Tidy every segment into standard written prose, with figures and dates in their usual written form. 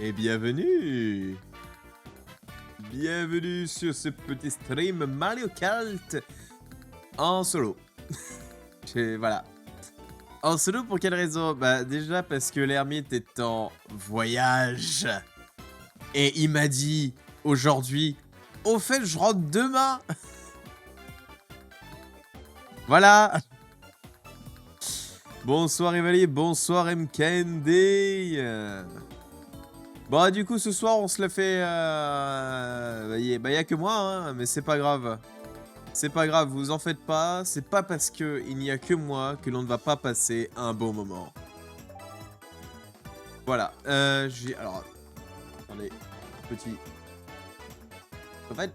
Et bienvenue. Bienvenue sur ce petit stream Mario Kart en solo. Voilà. En solo pour quelle raison? Bah déjà parce que l'ermite est en voyage. Et il m'a dit aujourd'hui, au fait je rentre demain. Voilà. Bonsoir Rivali, bonsoir MKND. Bon, du coup, ce soir, on se le fait... y a que moi, hein, mais c'est pas grave. C'est pas grave, vous en faites pas. C'est pas parce qu'il n'y a que moi que l'on ne va pas passer un bon moment. Voilà. Alors, attendez. Petit... En fait,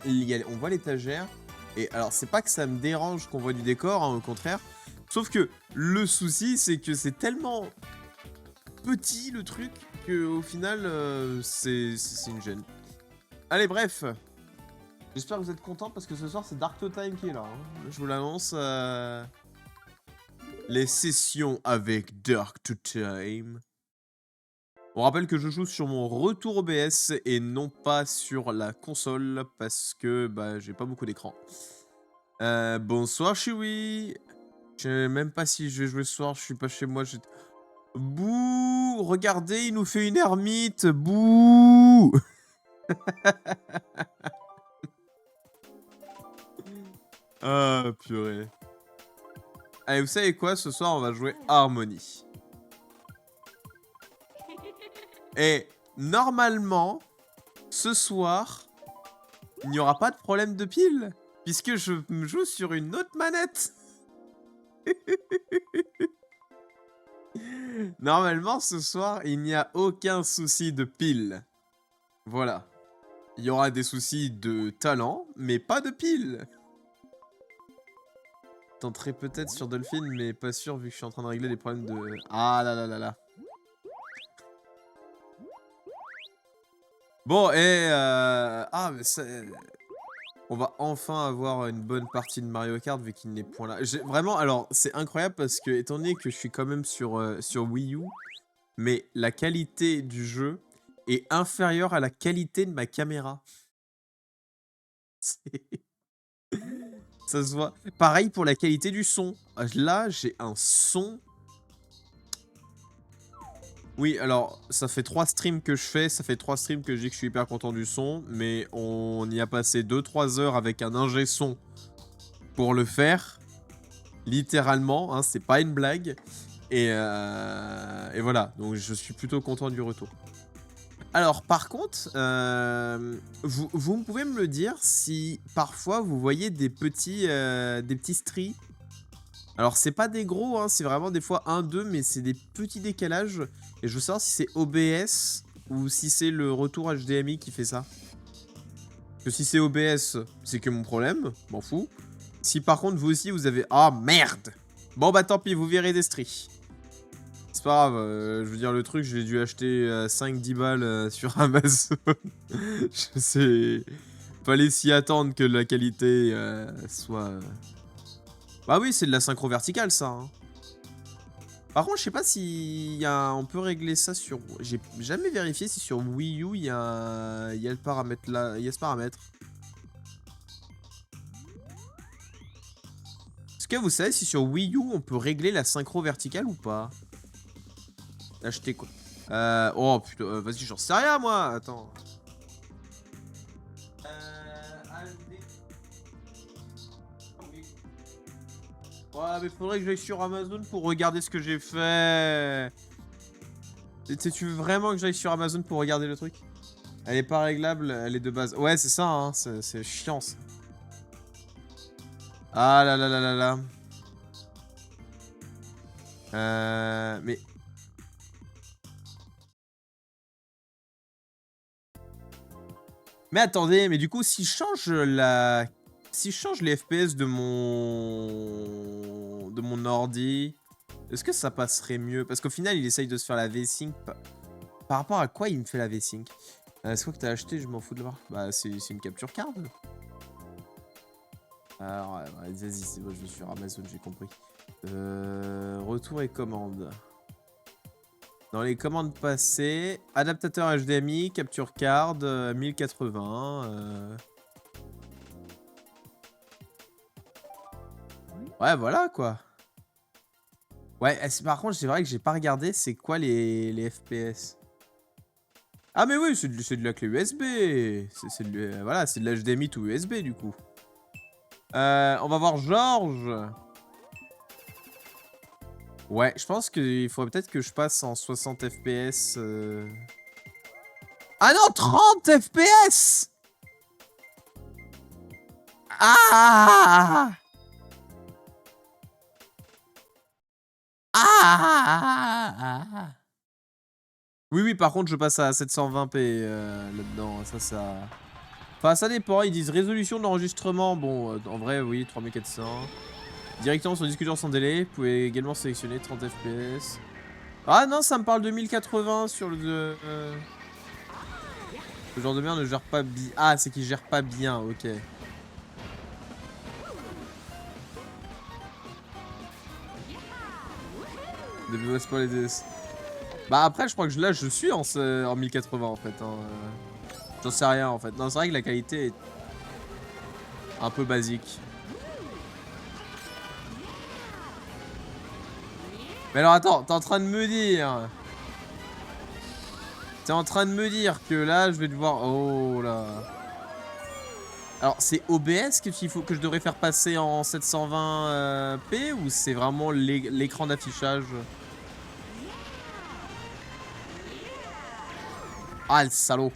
on voit l'étagère. Et alors, c'est pas que ça me dérange qu'on voit du décor, hein, au contraire. Sauf que le souci, c'est que c'est tellement petit, le truc, que au final, c'est une gêne. Allez, bref. J'espère que vous êtes contents parce que ce soir c'est Dark Time qui est là. Hein. Je vous l'annonce. Les sessions avec Dark Time. On rappelle que je joue sur mon retour OBS et non pas sur la console parce que bah, j'ai pas beaucoup d'écran. Bonsoir Chewy. Je sais même pas si je vais jouer ce soir, je suis pas chez moi. Bouh. Regardez, il nous fait une ermite. Bouh. Ah, purée. Allez, vous savez quoi? Ce soir, on va jouer Harmony. Et normalement, ce soir, il n'y aura pas de problème de pile. Puisque je me joue sur une autre manette. Normalement, ce soir, il n'y a aucun souci de pile. Voilà. Il y aura des soucis de talent, mais pas de pile. Tenterai peut-être sur Dolphin, mais pas sûr vu que je suis en train de régler les problèmes de... Ah là là là là. Bon, et... Ah, mais ça... On va enfin avoir une bonne partie de Mario Kart vu qu'il n'est point là. Vraiment, alors, c'est incroyable parce que, étant donné que je suis quand même sur Wii U, mais la qualité du jeu est inférieure à la qualité de ma caméra. Ça se voit. Pareil pour la qualité du son. Là, j'ai un son... Oui, alors, ça fait 3 streams que je fais, ça fait 3 streams que je dis que je suis hyper content du son, mais on y a passé 2-3 heures avec un ingé son pour le faire. Littéralement, hein, c'est pas une blague. Et voilà, donc je suis plutôt content du retour. Alors par contre, vous pouvez me le dire si parfois vous voyez des petits stries. Alors c'est pas des gros, hein, c'est vraiment des fois 1-2, mais c'est des petits décalages. Et je veux savoir si c'est OBS ou si c'est le retour HDMI qui fait ça. Parce que si c'est OBS, c'est que mon problème, m'en fous. Si par contre vous aussi vous avez... Ah merde! Bon bah tant pis, vous verrez des stries. C'est pas grave, je veux dire le truc, je l'ai dû acheter 5-10 balles sur Amazon. Je sais... Fallait s'y attendre que la qualité soit... Bah oui, c'est de la synchro verticale ça. Hein. Par contre, je sais pas si on peut régler ça sur... J'ai jamais vérifié si sur Wii U il y a le paramètre là, il y a ce paramètre. Est-ce que vous savez si sur Wii U on peut régler la synchro verticale ou pas? Acheter quoi? Oh putain, vas-y, j'en sais rien moi. Attends. Ouais, mais faudrait que j'aille sur Amazon pour regarder ce que j'ai fait. Tu veux vraiment que j'aille sur Amazon pour regarder le truc? Elle est pas réglable, elle est de base. Ouais, c'est ça, hein, c'est chiant ça. Ah là là là là là. Mais... Mais attendez, mais du coup, si je change la... Si je change les FPS de mon... ordi, est-ce que ça passerait mieux? Parce qu'au final, il essaye de se faire la V-Sync. Par rapport à quoi il me fait la V-Sync? C'est quoi que t'as acheté? Je m'en fous de voir. Bah, c'est une capture card. Alors, vas-y, c'est bon, je vais sur Amazon, j'ai compris. Retour et commande. Dans les commandes passées, adaptateur HDMI, capture card, 1080. Ouais, voilà quoi. Ouais, par contre, c'est vrai que j'ai pas regardé c'est quoi les FPS. Ah mais oui, c'est de la clé USB. Voilà, c'est de l'HDMI tout USB du coup. On va voir Georges. Ouais, je pense qu'il faudrait peut-être que je passe en 60 FPS. Ah non, 30 FPS. Ah ah. Oui, oui, par contre, je passe à 720p là-dedans. Ça... Enfin, ça dépend. Ils disent résolution d'enregistrement. Bon, en vrai, oui, 3400. Directement sur discuteur sans délai. Vous pouvez également sélectionner 30 FPS. Ah non, ça me parle de 1080 sur le... Ce genre de merde ne gère pas bien. Ah, c'est qu'il gère pas bien, ok. Ne baisse pas les DS. Bah après, je crois que là, je suis en 1080 en fait. Hein. J'en sais rien en fait. Non, c'est vrai que la qualité est un peu basique. Mais alors attends, t'es en train de me dire... T'es en train de me dire que là, je vais devoir... Oh là... Alors, c'est OBS que je devrais faire passer en 720p ou c'est vraiment l'écran d'affichage? Ah, le salaud.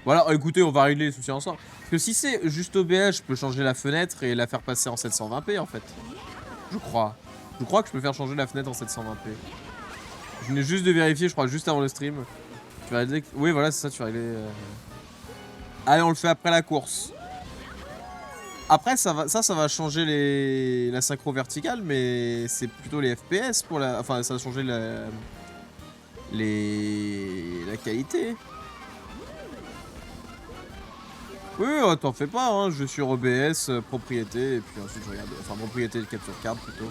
Voilà, écoutez, on va régler les soucis ensemble. Parce que si c'est juste OBS, je peux changer la fenêtre et la faire passer en 720p en fait. Je crois. Je crois que je peux faire changer la fenêtre en 720p. Je venais juste de vérifier, je crois, juste avant le stream. Tu vas régler... Oui, voilà, c'est ça, tu vas régler... Allez, on le fait après la course. Après, ça va changer la synchro verticale, mais c'est plutôt les FPS pour la... Enfin, ça va changer la qualité. Oui, t'en fais pas, hein. Je vais sur OBS, propriété, et puis ensuite je regarde... Enfin, propriété de capture card, plutôt.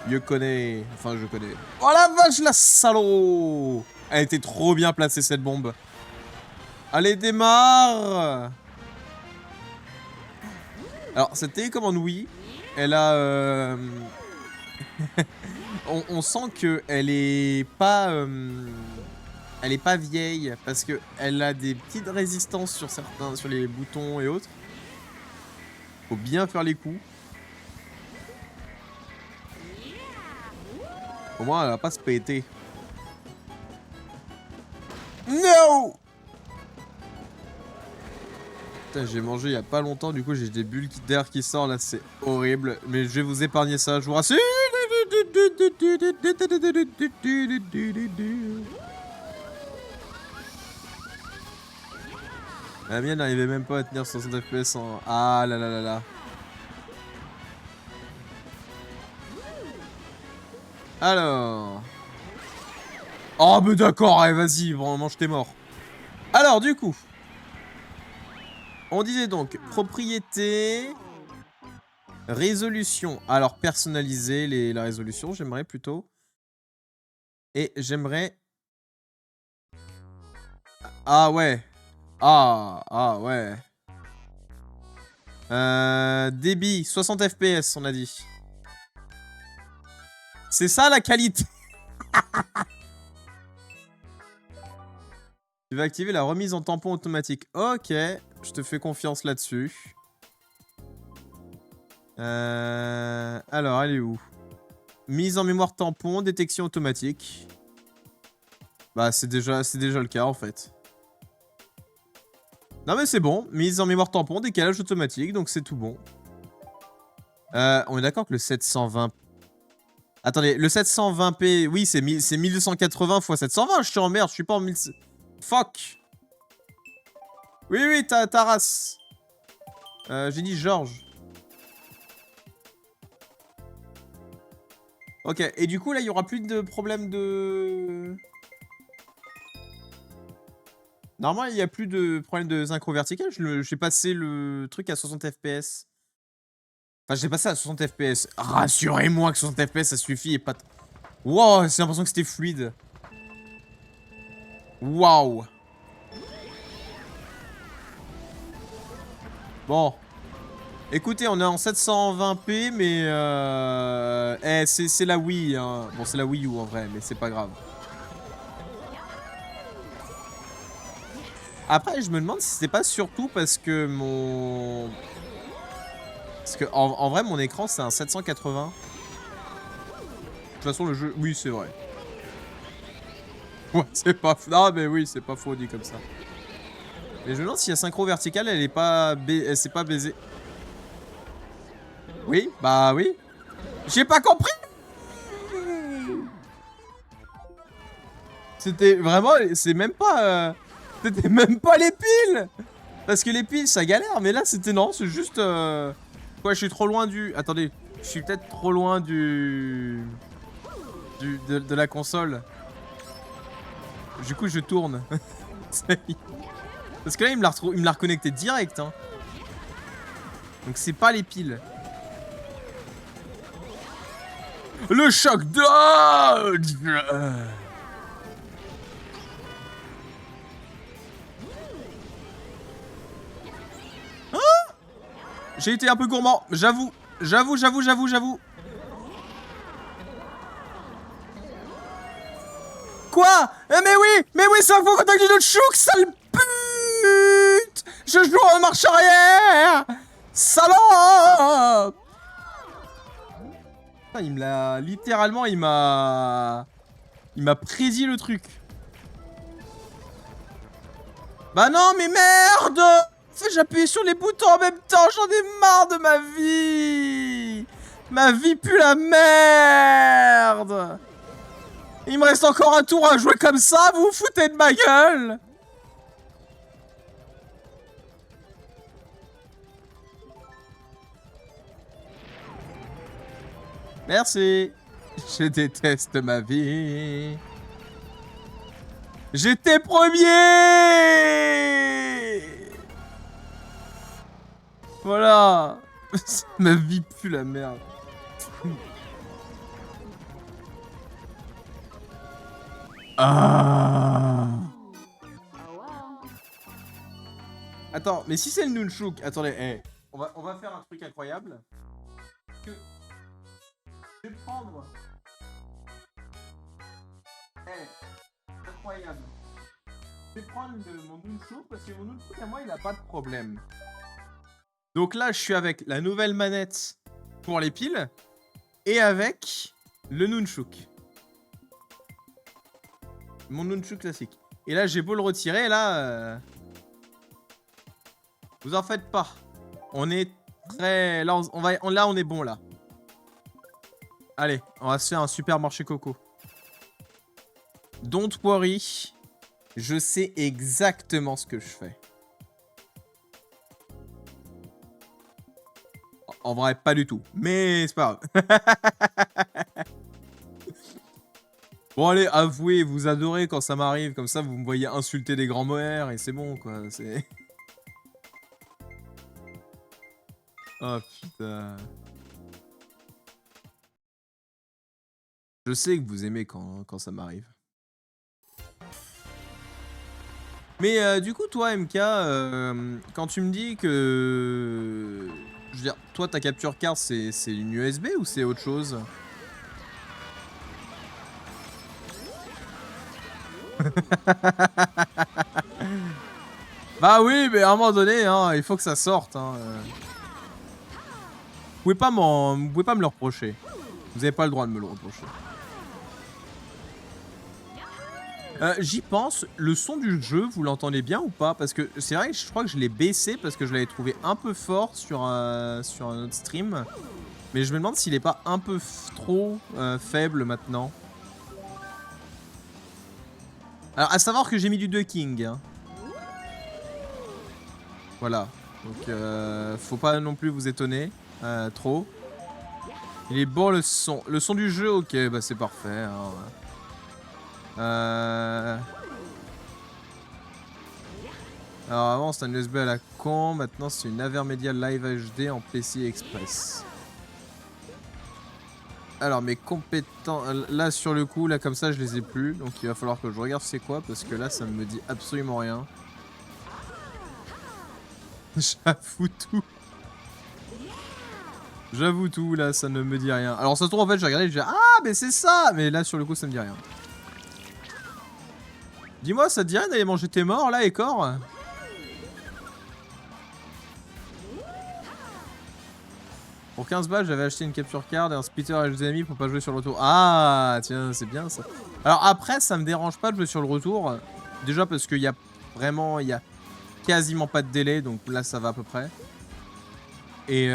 Je connais... Enfin, je connais... Oh la vache, la salaud! Elle était trop bien placée, cette bombe. Allez, démarre! Alors, cette télécommande, oui. Elle a... on sent qu'elle est pas... elle est pas vieille, parce que elle a des petites résistances sur les boutons et autres. Faut bien faire les coups. Au moins, elle va pas se péter. No! Putain, j'ai mangé il y a pas longtemps, du coup j'ai des bulles d'air qui sortent là, c'est horrible. Mais je vais vous épargner ça, je vous rassure. La mienne n'arrivait même pas à tenir 60 FPS en... Ah là là là là. Alors... Oh mais d'accord, allez vas-y, vraiment je t'ai mort. Alors du coup... On disait donc, propriété... Résolution. Alors personnaliser la résolution, j'aimerais plutôt. Et j'aimerais... Ah ouais. Ah ouais. Débit, 60 FPS, on a dit. C'est ça la qualité. Tu vas activer la remise en tampon automatique. Ok, je te fais confiance là-dessus. Alors, elle est où? Mise en mémoire tampon, détection automatique. Bah, c'est déjà le cas en fait. Non mais c'est bon, mise en mémoire tampon, décalage automatique, donc c'est tout bon. On est d'accord que le 720... Attendez, le 720p, oui, c'est 1280 x 720, je suis en merde, je suis pas en 1000... Fuck. Oui, ta race. J'ai dit Georges. Ok, et du coup, là, il y aura plus de problème de... Normalement, il n'y a plus de problème de synchro vertical. J'ai passé le truc à 60 FPS. Enfin, j'ai passé à 60 FPS. Rassurez-moi que 60 FPS, ça suffit et pas... Wow, j'ai l'impression que c'était fluide. Waouh. Bon. Écoutez, on est en 720p, mais c'est la Wii, hein. Bon, c'est la Wii U en vrai, mais c'est pas grave. Après, je me demande si c'est pas surtout parce que mon... Parce que en vrai, mon écran, c'est un 780. De toute façon, le jeu... Oui, c'est vrai. Ouais, c'est pas... Non, mais oui, c'est pas faux dit comme ça. Mais je me demande si la synchro verticale, elle est pas... Elle s'est pas baisée. Oui, bah oui. J'ai pas compris. C'était vraiment... C'est même pas... C'était même pas les piles. Parce que les piles, ça galère. Mais là, c'était non, c'est juste... Quoi, je suis trop loin du... Attendez. Je suis peut-être trop loin du... de la console. Du coup, je tourne. Parce que là, il me l'a reconnecté direct. Hein. Donc, c'est pas les piles. Le choc dodge. Hein? J'ai été un peu gourmand, j'avoue. J'avoue. Quoi? Mais oui, c'est un faux contact du Nunchuk, sale pute! Je joue en marche arrière! Salope! Il me l'a... Littéralement, il m'a prédit le truc. Bah non, mais merde! J'ai appuyé sur les boutons en même temps, j'en ai marre de ma vie! Ma vie pue la merde! Il me reste encore un tour à jouer comme ça, vous vous foutez de ma gueule? Merci. Je déteste ma vie. J'étais premier. Voilà. Ma vie pue la merde. Ah. Attends, mais si c'est le Nunchuk, attendez, hey, on va faire un truc incroyable. Que je vais prendre. Hey, incroyable. Je vais prendre mon Nunchuk parce que mon Nunchuk à moi il a pas de problème. Donc là, je suis avec la nouvelle manette pour les piles et avec le Nunchuk. Mon Nunchuk classique. Et là, j'ai beau le retirer, là... Vous en faites pas. On est très... Là, on est bon, là. Allez, on va se faire un supermarché coco. Don't worry. Je sais exactement ce que je fais. En vrai, pas du tout. Mais c'est pas grave. Bon allez, avouez, vous adorez quand ça m'arrive, comme ça vous me voyez insulter des grands moères et c'est bon quoi, c'est... Oh putain... Je sais que vous aimez quand ça m'arrive. Mais du coup toi MK, quand tu me dis que... Je veux dire, toi ta capture card c'est une USB ou c'est autre chose? Bah oui, mais à un moment donné, hein, il faut que ça sorte. Hein. Vous pouvez pas me le reprocher. Vous avez pas le droit de me le reprocher. J'y pense, le son du jeu, vous l'entendez bien ou pas? Parce que c'est vrai que je crois que je l'ai baissé parce que je l'avais trouvé un peu fort sur un autre stream. Mais je me demande s'il est pas un peu trop faible maintenant. Alors, à savoir que j'ai mis du ducking. Hein. Voilà. Donc, faut pas non plus vous étonner trop. Il est bon le son. Le son du jeu, ok, bah c'est parfait. Hein. Alors avant c'était un USB à la con, maintenant c'est une Avermedia Live HD en PCI Express. Alors, mes compétences... Là, sur le coup, là, comme ça, je les ai plus. Donc, il va falloir que je regarde c'est quoi, parce que là, ça ne me dit absolument rien. J'avoue tout. J'avoue tout, là, ça ne me dit rien. Alors, ça se trouve, en fait, j'ai regardé, j'ai dit, ah, mais c'est ça. Mais là, sur le coup, ça me dit rien. Dis-moi, ça te dit rien d'aller manger tes morts, là, Écor? Pour 15 balles, j'avais acheté une capture card et un splitter HDMI pour pas jouer sur le retour. Ah, tiens, c'est bien ça. Alors après, ça me dérange pas de jouer sur le retour. Déjà parce qu'il y a vraiment, il y a quasiment pas de délai, donc là ça va à peu près. Et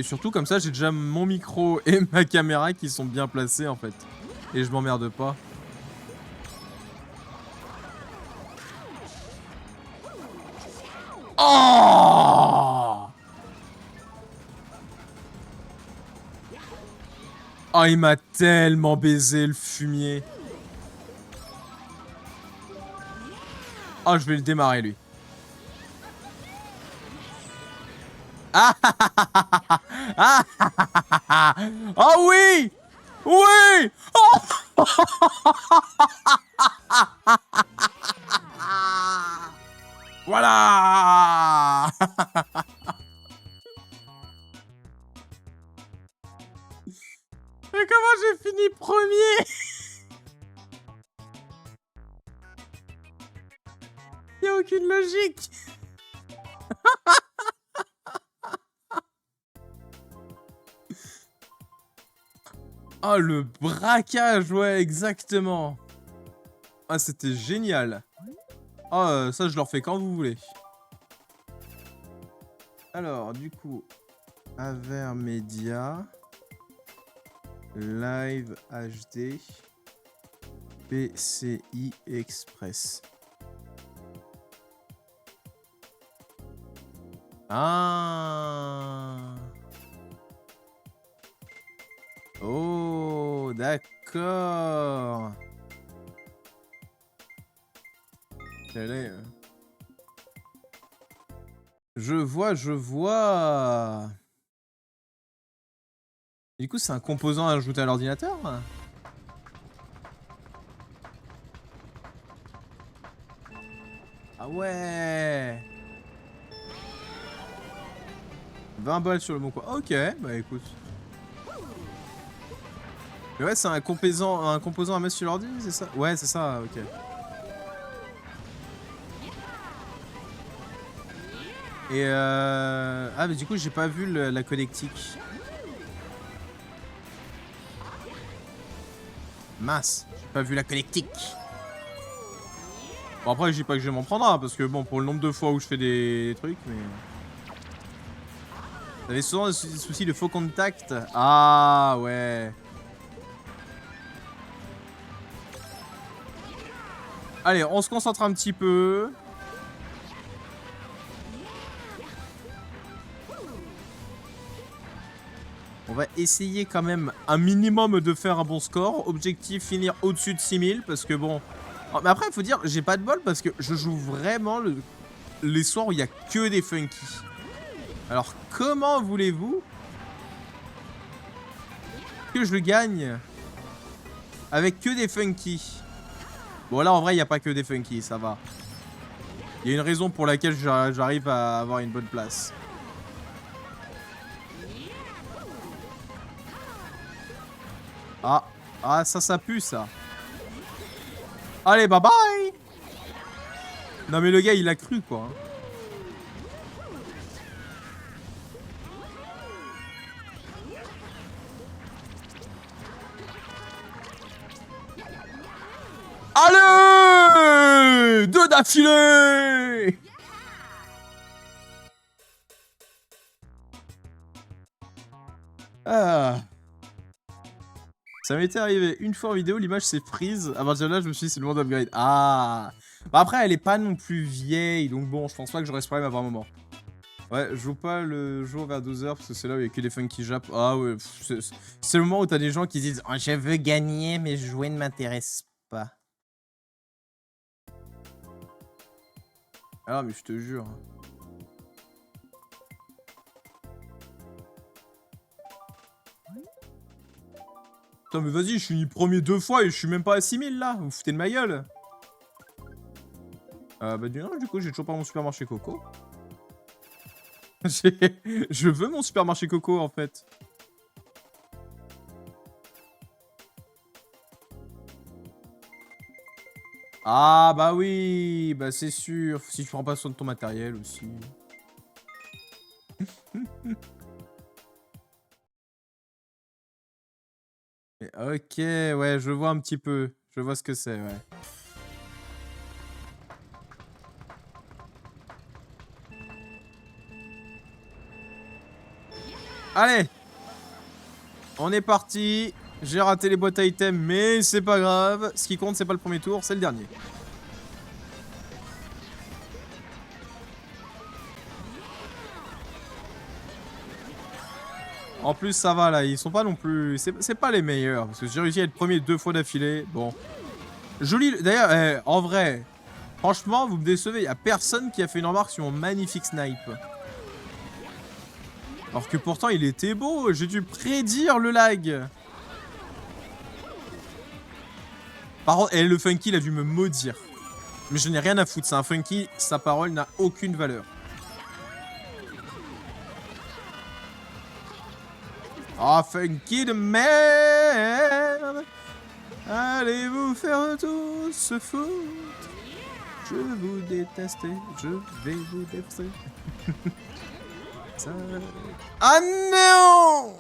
surtout comme ça, j'ai déjà mon micro et ma caméra qui sont bien placés en fait. Et je m'emmerde pas. Oh! Oh, il m'a tellement baisé le fumier. Oh, je vais le démarrer lui. Ah ah ah oh oui. Oui. Oh voilà. Mais comment j'ai fini premier? Y'a aucune logique. Oh, le braquage, ouais, exactement. Ah, c'était génial. Oh, ça, je leur fais quand vous voulez. Alors, du coup, Avermedia, Live HD, PCI Express. Ah. Oh, d'accord. Je vois, je vois. Du coup, c'est un composant ajouté à l'ordinateur? Ah ouais. 20 balles sur le bon coin. Ok, bah écoute. Mais ouais, c'est un composant à mettre sur l'ordi, c'est ça? Ouais, c'est ça, ok. Et ah, mais du coup, j'ai pas vu la connectique. Mince, j'ai pas vu la connectique. Bon, après, je dis pas que je vais m'en prendre un, parce que bon, pour le nombre de fois où je fais des trucs, mais... T'avais souvent des soucis de faux contact. Ah, ouais. Allez, on se concentre un petit peu. On va essayer quand même un minimum de faire un bon score. Objectif, finir au-dessus de 6000, parce que bon... Oh, mais après, il faut dire, j'ai pas de bol, parce que je joue vraiment les soirs où il y a que des funky. Alors, comment voulez-vous que je gagne avec que des funky? Bon, là, en vrai, il n'y a pas que des funky, ça va. Il y a une raison pour laquelle j'arrive à avoir une bonne place. Ah, ah, ça pue, ça. Allez, bye bye. Non, mais le gars, il a cru, quoi. Allez, deux d'affilée. Ah. Ça m'était arrivé une fois en vidéo, l'image s'est prise. À partir de là, je me suis dit, c'est le monde upgrade. Ah. Bah après, elle est pas non plus vieille, donc bon, je pense pas que j'aurais ce problème à un moment. Ouais, je joue pas le jour vers 12h parce que c'est là où il y a que des funky jap. Ah ouais, c'est le moment où t'as des gens qui disent oh, je veux gagner, mais jouer ne m'intéresse pas. Ah mais je te jure. Putain, mais vas-y, je suis premier 2 fois et je suis même pas à 6000 là. Vous foutez de ma gueule. Bah, du coup, j'ai toujours pas mon supermarché Coco. Je veux mon supermarché Coco en fait. Ah, bah oui, bah c'est sûr. Si tu prends pas soin de ton matériel aussi. Ok, ouais, je vois un petit peu. Je vois ce que c'est, ouais. Allez! On est parti. J'ai raté les boîtes à items, mais c'est pas grave. Ce qui compte, c'est pas le premier tour, c'est le dernier. En plus, ça va là, ils sont pas non plus... C'est pas les meilleurs, parce que j'ai réussi à être premier 2 fois d'affilée. Bon. Joli... D'ailleurs, en vrai, franchement, vous me décevez. Y a personne qui a fait une remarque sur mon magnifique snipe. Alors que pourtant, il était beau. J'ai dû prédire le lag. Par contre, le Funky, il a dû me maudire. Mais je n'ai rien à foutre. C'est un Funky, sa parole n'a aucune valeur. Ah, Funky de merde! Allez vous faire tous se foutre. Je vous déteste, je vais vous défoncer. Ça... Ah non!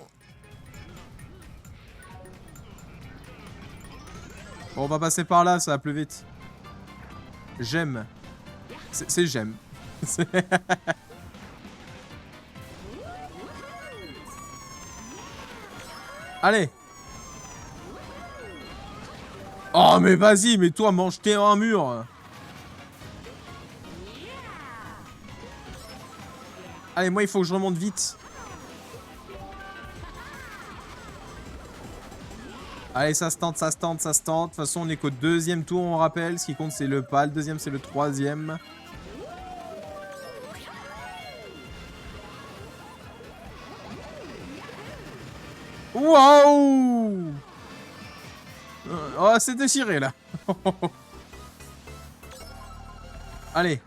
Bon, on va passer par là, ça va plus vite. J'aime. C'est j'aime. Allez. Oh, mais vas-y, mais toi, mange-t'es un mur. Allez, moi, il faut que je remonte vite. Allez, ça se tente, ça se tente, ça se tente. De toute façon, on est qu'au deuxième tour, on rappelle. Ce qui compte, c'est le pas. Le deuxième, c'est le troisième. Waouh! Oh, c'est déchiré, là. Allez.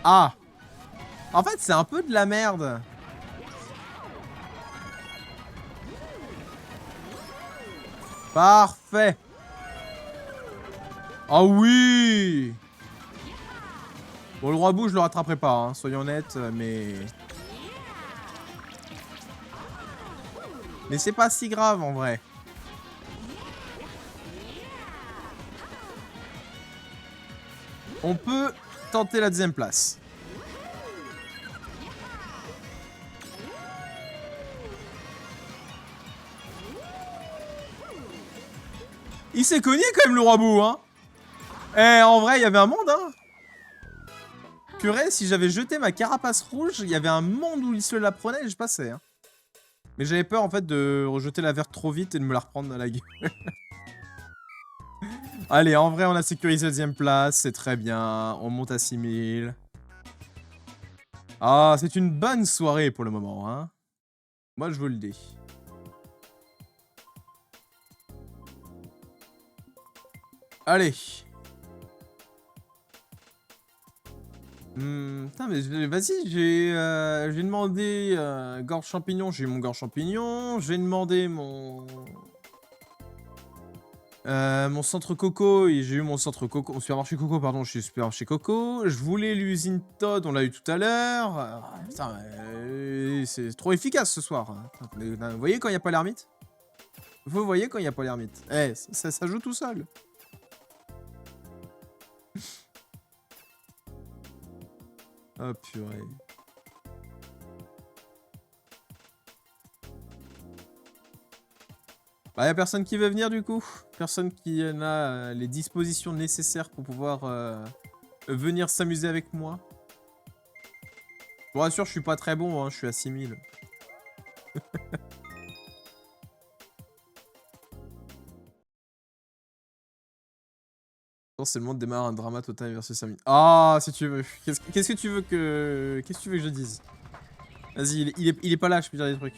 Ah. En fait, c'est un peu de la merde. Parfait. Ah oui. Bon, le roi bout, je le rattraperai pas, hein, soyons honnêtes, mais... Mais c'est pas si grave, en vrai. On peut tenter la deuxième place. Il s'est cogné quand même, le roi bout, hein. Eh, en vrai, il y avait un monde, hein. Purée, si j'avais jeté ma carapace rouge, il y avait un monde où il se la prenait et je passais, hein. Mais j'avais peur, en fait, de rejeter la verte trop vite et de me la reprendre à la gueule. Allez, en vrai, on a sécurisé la deuxième place, c'est très bien. On monte à 6000. Ah, c'est une bonne soirée pour le moment, hein. Moi, je vous le dis. Allez. Putain, mais vas-y, j'ai demandé gorge champignon, j'ai eu mon gorge champignon. J'ai demandé mon centre coco, et j'ai eu mon centre coco, mon supermarché coco, pardon, je suis supermarché coco. Je voulais l'usine Todd, on l'a eu tout à l'heure. Putain, c'est trop efficace ce soir. Vous voyez quand il n'y a pas l'ermite? Vous voyez quand il n'y a pas l'ermite? Eh, ça joue tout seul. Oh purée. Bah, y'a personne qui veut venir du coup. Personne qui a les dispositions nécessaires pour pouvoir venir s'amuser avec moi. Je vous rassure, je suis pas très bon, hein, je suis à 6000. C'est le monde démarre un drama total versus 5000. Ah, si tu veux. Qu'est-ce que tu veux que je dise? Vas-y, il est pas là, je peux dire des trucs.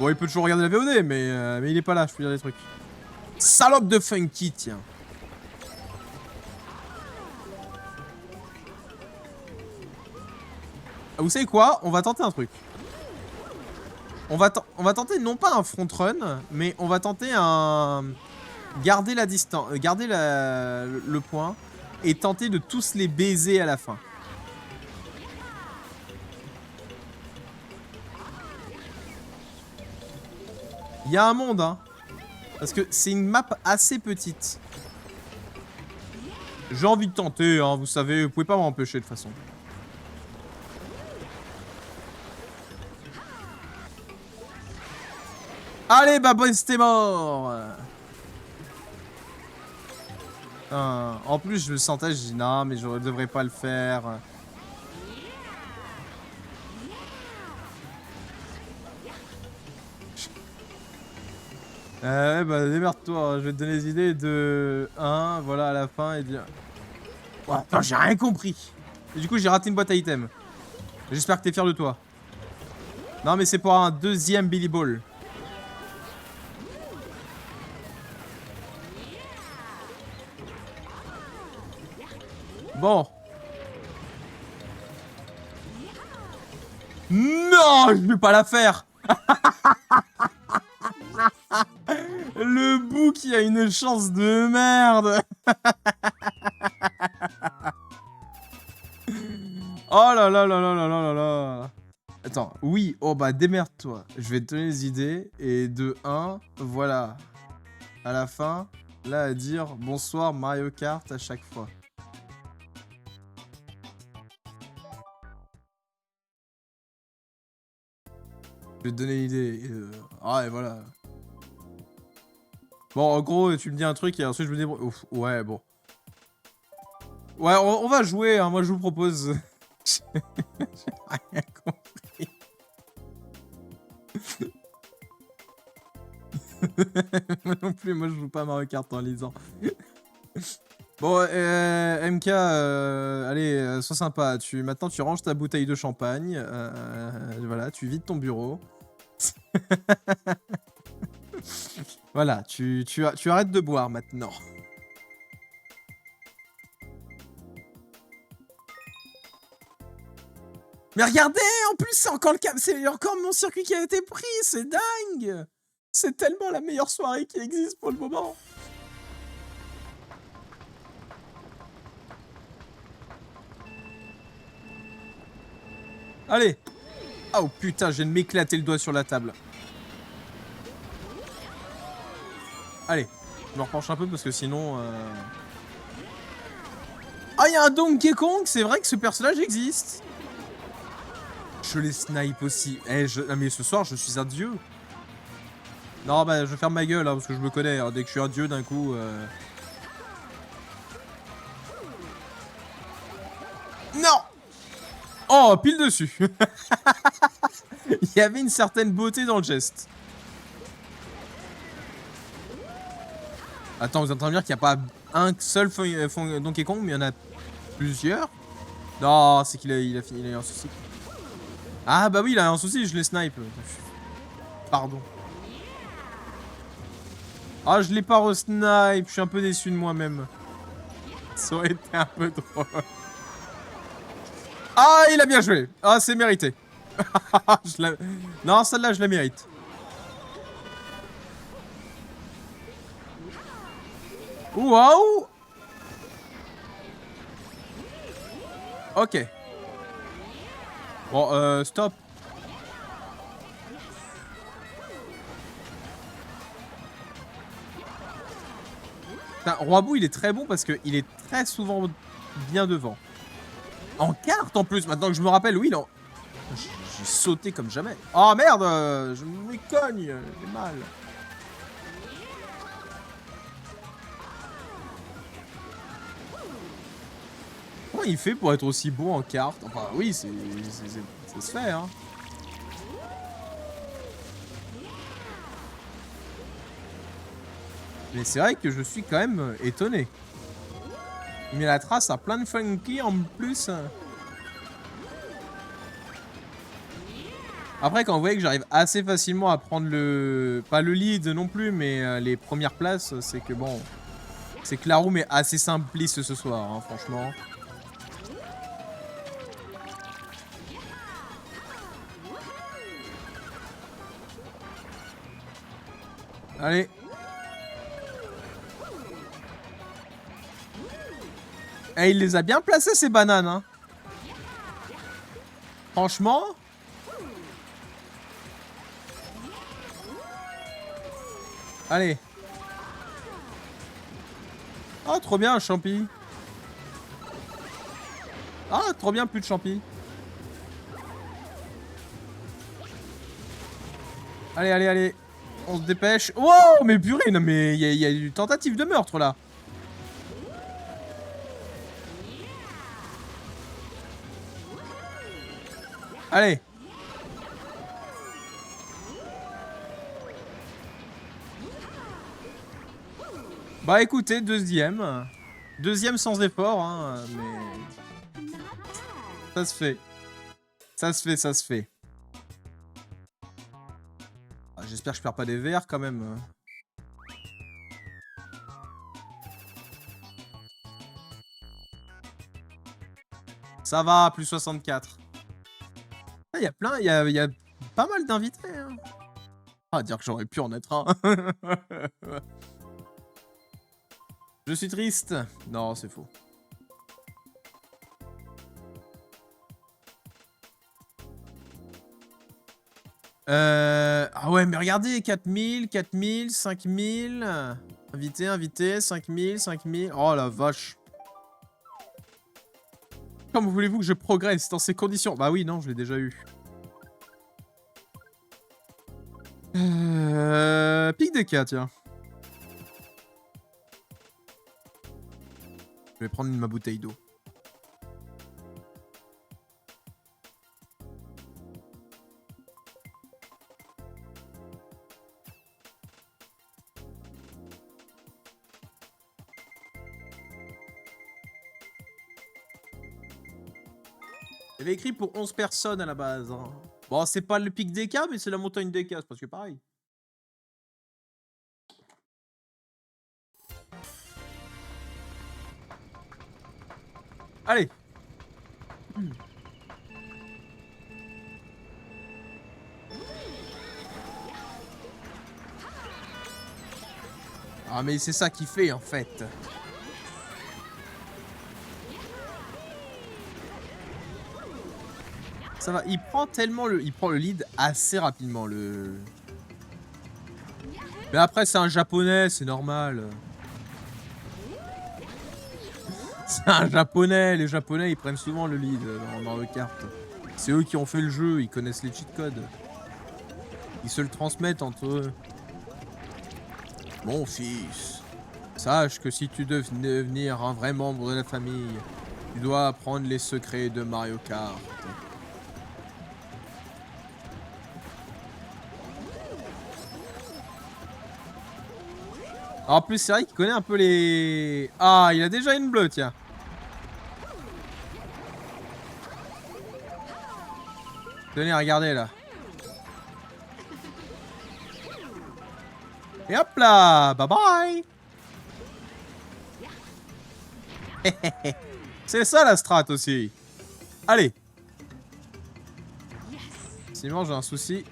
Bon, il peut toujours regarder la VOD, mais il est pas là, je peux dire des trucs. Salope de Funky, tiens. Vous savez quoi? On va tenter un truc. On va tenter non pas un front run, mais on va tenter un... Garder la distance, garder le point et tenter de tous les baiser à la fin. Il y a un monde, hein. Parce que c'est une map assez petite. J'ai envie de tenter, hein, vous savez, vous pouvez pas m'empêcher de toute façon. Allez, Baboins, t'es mort. En plus, je le sentais, je dis non, mais je devrais pas le faire. Ouais, bah démerde-toi, je vais te donner des idées de 1, voilà, à la fin, et dire... Ouais, attends, j'ai rien compris. Et du coup, j'ai raté une boîte à items. J'espère que t'es fier de toi. Non, mais c'est pour un deuxième Billy Ball. Bon. Non, je vais pas la faire. Le bout qui a une chance de merde. Oh là là là là là là là là. Attends, oui, oh bah démerde-toi. Je vais te donner des idées. Et de 1, voilà. À la fin, là à dire bonsoir Mario Kart à chaque fois. Je vais te donner l'idée. Ah et voilà. Bon, en gros, tu me dis un truc et ensuite je me dis... Ouf, ouais, bon. Ouais, on va jouer, hein. Moi je vous propose... J'ai rien compris. Moi non plus, moi je joue pas à Mario Kart en lisant. Bon, MK, allez, sois sympa. Maintenant, tu ranges ta bouteille de champagne. Voilà, tu vides ton bureau. Voilà, tu arrêtes de boire maintenant. Mais regardez, en plus, c'est encore mon circuit qui a été pris. C'est dingue. C'est tellement la meilleure soirée qui existe pour le moment. Allez. Oh putain, je viens de m'éclater le doigt sur la table. Allez, je me repenche un peu parce que sinon... Ah, il y a un Donkey Kong, c'est vrai que ce personnage existe. Je les snipe aussi. Ah, mais ce soir, je suis un dieu. Non, bah, je vais ferme ma gueule, hein, parce que je me connais. Hein, dès que je suis un dieu, d'un coup... Non. Oh, pile dessus. Il y avait une certaine beauté dans le geste. Attends, vous êtes en train de me dire qu'il n'y a pas un seul Donkey Kong, mais il y en a plusieurs? Non, c'est qu'il a eu un souci. Ah bah oui, il a un souci, je l'ai snipe. Pardon. Ah, je l'ai pas re-snipe, je suis un peu déçu de moi-même. Ça aurait été un peu drôle. Ah, il a bien joué. Ah, c'est mérité. Non, celle-là, je la mérite. Waouh. Ok. Bon, stop. Putain, Roi-Bou, il est très bon parce qu'il est très souvent bien devant. En carte en plus, maintenant que je me rappelle, oui, non. J'ai sauté comme jamais. Oh merde, je me cogne, j'ai mal. Comment il fait pour être aussi bon en carte? Enfin, oui, ça se fait, hein. Mais c'est vrai que je suis quand même étonné. Mais la trace a plein de funky en plus. Après, quand vous voyez que j'arrive assez facilement à prendre le... Pas le lead non plus, mais les premières places, c'est que bon... C'est que la room est assez simpliste ce soir, hein, franchement. Allez. Et il les a bien placés, ces bananes, hein. Franchement. Allez. Oh, trop bien, un champi. Ah, trop bien, plus de champi. Allez, allez, allez. On se dépêche. Wow, mais purée, non, mais il y a une tentative de meurtre, là. Allez. Bah écoutez, deuxième. Deuxième sans effort, hein, mais... Ça se fait. Ça se fait, ça se fait. Ah, j'espère que je perds pas des verres, quand même. Ça va, plus 64. Il y a plein, il y a pas mal d'invités. Hein. Ah, dire que j'aurais pu en être un. Je suis triste. Non, c'est faux. Ah ouais, mais regardez, 4000, 4000, 5000. Invité, invité, 5000, 5000. Oh la vache. Comment voulez-vous que je progresse dans ces conditions? Bah oui, non, je l'ai déjà eu. Pic des cas, tiens. Je vais prendre ma bouteille d'eau. Il y avait écrit pour 11 personnes à la base. Hein. Bon, c'est pas le pic des cas, mais c'est la montagne des cas, c'est parce que pareil. Allez. Ah, mais c'est ça qui fait, en fait. Ça va, il prend tellement le... Il prend le lead assez rapidement, le... Mais après, c'est un japonais, c'est normal. C'est un japonais, les japonais, ils prennent souvent le lead dans Mario Kart. C'est eux qui ont fait le jeu, ils connaissent les cheat codes. Ils se le transmettent entre eux. Mon fils, sache que si tu veux devenir un vrai membre de la famille, tu dois apprendre les secrets de Mario Kart. En plus, c'est vrai qu'il connaît un peu les... Ah, il a déjà une bleue, tiens. Tenez, regardez, là. Et hop là, bye bye. C'est ça, la strat, aussi. Allez. Sinon, j'ai un souci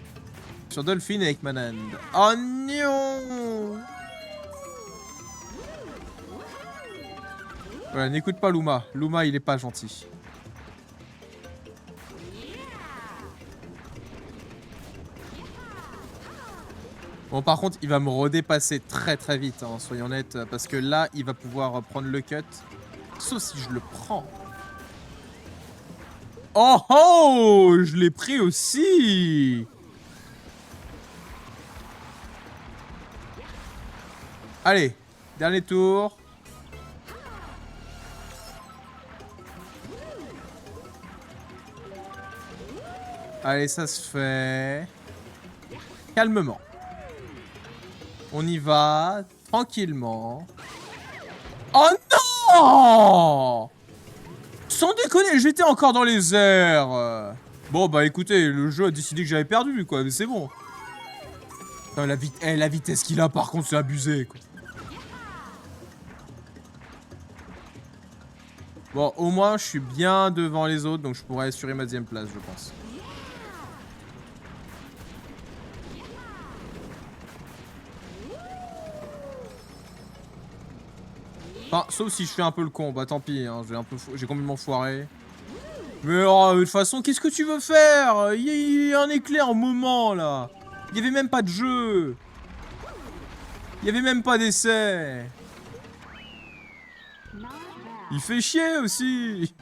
sur Dolphin avec Manand. Oh non. Voilà, n'écoute pas Luma. Luma, il est pas gentil. Bon, par contre, il va me redépasser très très vite, hein, soyons honnêtes. Parce que là, il va pouvoir prendre le cut. Sauf si je le prends. Oh oh, je l'ai pris aussi. Allez, dernier tour. Allez, ça se fait. Calmement. On y va, tranquillement. Oh non! Sans déconner, j'étais encore dans les airs. Bon, bah écoutez, le jeu a décidé que j'avais perdu, quoi, mais c'est bon. Putain, la vitesse qu'il a, par contre, c'est abusé, quoi. Bon, au moins, je suis bien devant les autres, donc je pourrais assurer ma deuxième place, je pense. Enfin, sauf si je fais un peu le con, bah tant pis, hein, j'ai complètement foiré. Mais oh, de toute façon, qu'est-ce que tu veux faire? Il y a un éclair au moment, là. Il y avait même pas de jeu. Il y avait même pas d'essai. Il fait chier aussi.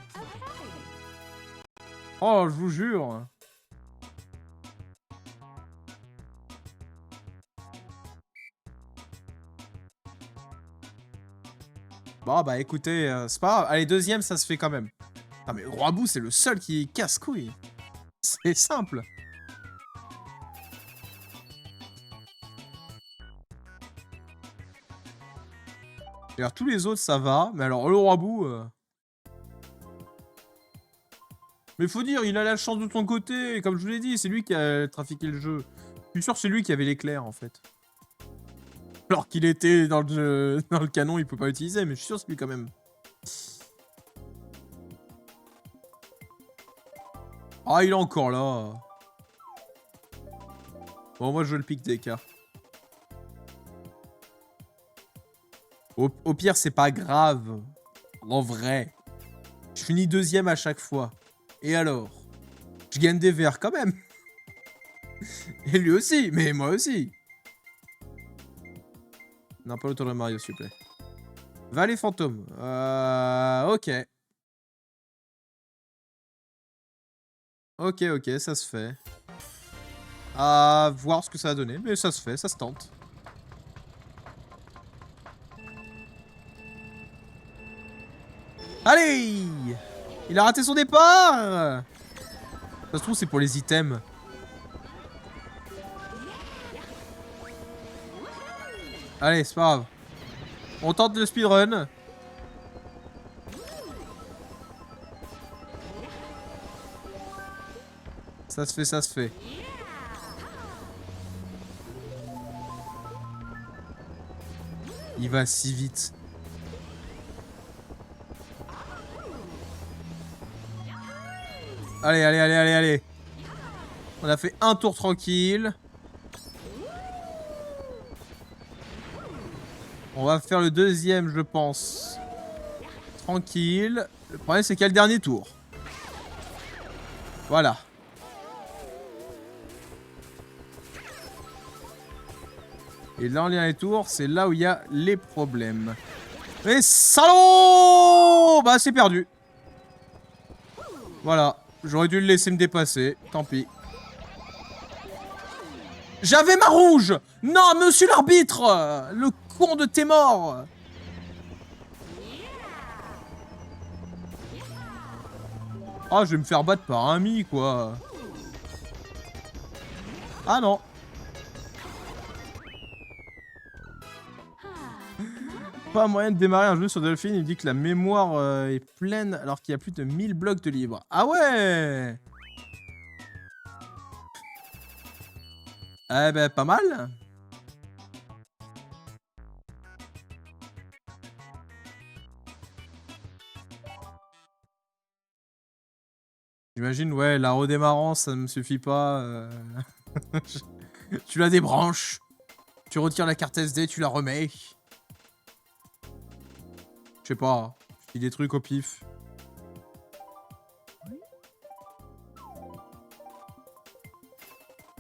Oh, je vous jure. Bon, bah écoutez, c'est pas grave. Allez, deuxième, ça se fait quand même. Ah, mais Roi-Bou, c'est le seul qui casse-couille. C'est simple. Et alors, tous les autres, ça va. Mais alors, le Roi-Bou... Mais faut dire, il a la chance de ton côté. Comme je vous l'ai dit, c'est lui qui a trafiqué le jeu. Je suis sûr que c'est lui qui avait l'éclair, en fait. Alors qu'il était dans le canon, il peut pas l'utiliser, mais je suis sûr que c'est lui quand même. Ah, il est encore là. Bon, moi, je le pique des cas. Au pire, c'est pas grave. En vrai. Je finis deuxième à chaque fois. Et alors? Je gagne des verres quand même. Et lui aussi, mais moi aussi. Non, pas autour de Mario, s'il vous plaît. Vallée fantôme. Ok. Ok, ok, ça se fait. À voir ce que ça a donné, mais ça se fait, ça se tente. Allez! Il a raté son départ! Ça se trouve, c'est pour les items. Allez, c'est pas grave. On tente le speedrun. Ça se fait, ça se fait. Il va si vite. Allez, allez, allez, allez, allez. On a fait un tour tranquille. On va faire le deuxième, je pense. Tranquille. Le problème, c'est qu'il y a le dernier tour. Voilà. Et là, en dernier tour, c'est là où il y a les problèmes. Mais salaud! Bah, c'est perdu. Voilà. J'aurais dû le laisser me dépasser. Tant pis. J'avais ma rouge! Non, monsieur l'arbitre! Le con de tes morts! Ah, je vais me faire battre par un mi, quoi. Ah non. Pas moyen de démarrer un jeu sur Dolphin, il dit que la mémoire est pleine alors qu'il y a plus de 1000 blocs de libre. Ah ouais! Eh ben, pas mal. J'imagine, ouais, la redémarrance, ça ne me suffit pas. Tu la débranches. Tu retires la carte SD, tu la remets. Je sais pas. Je fais des trucs au pif.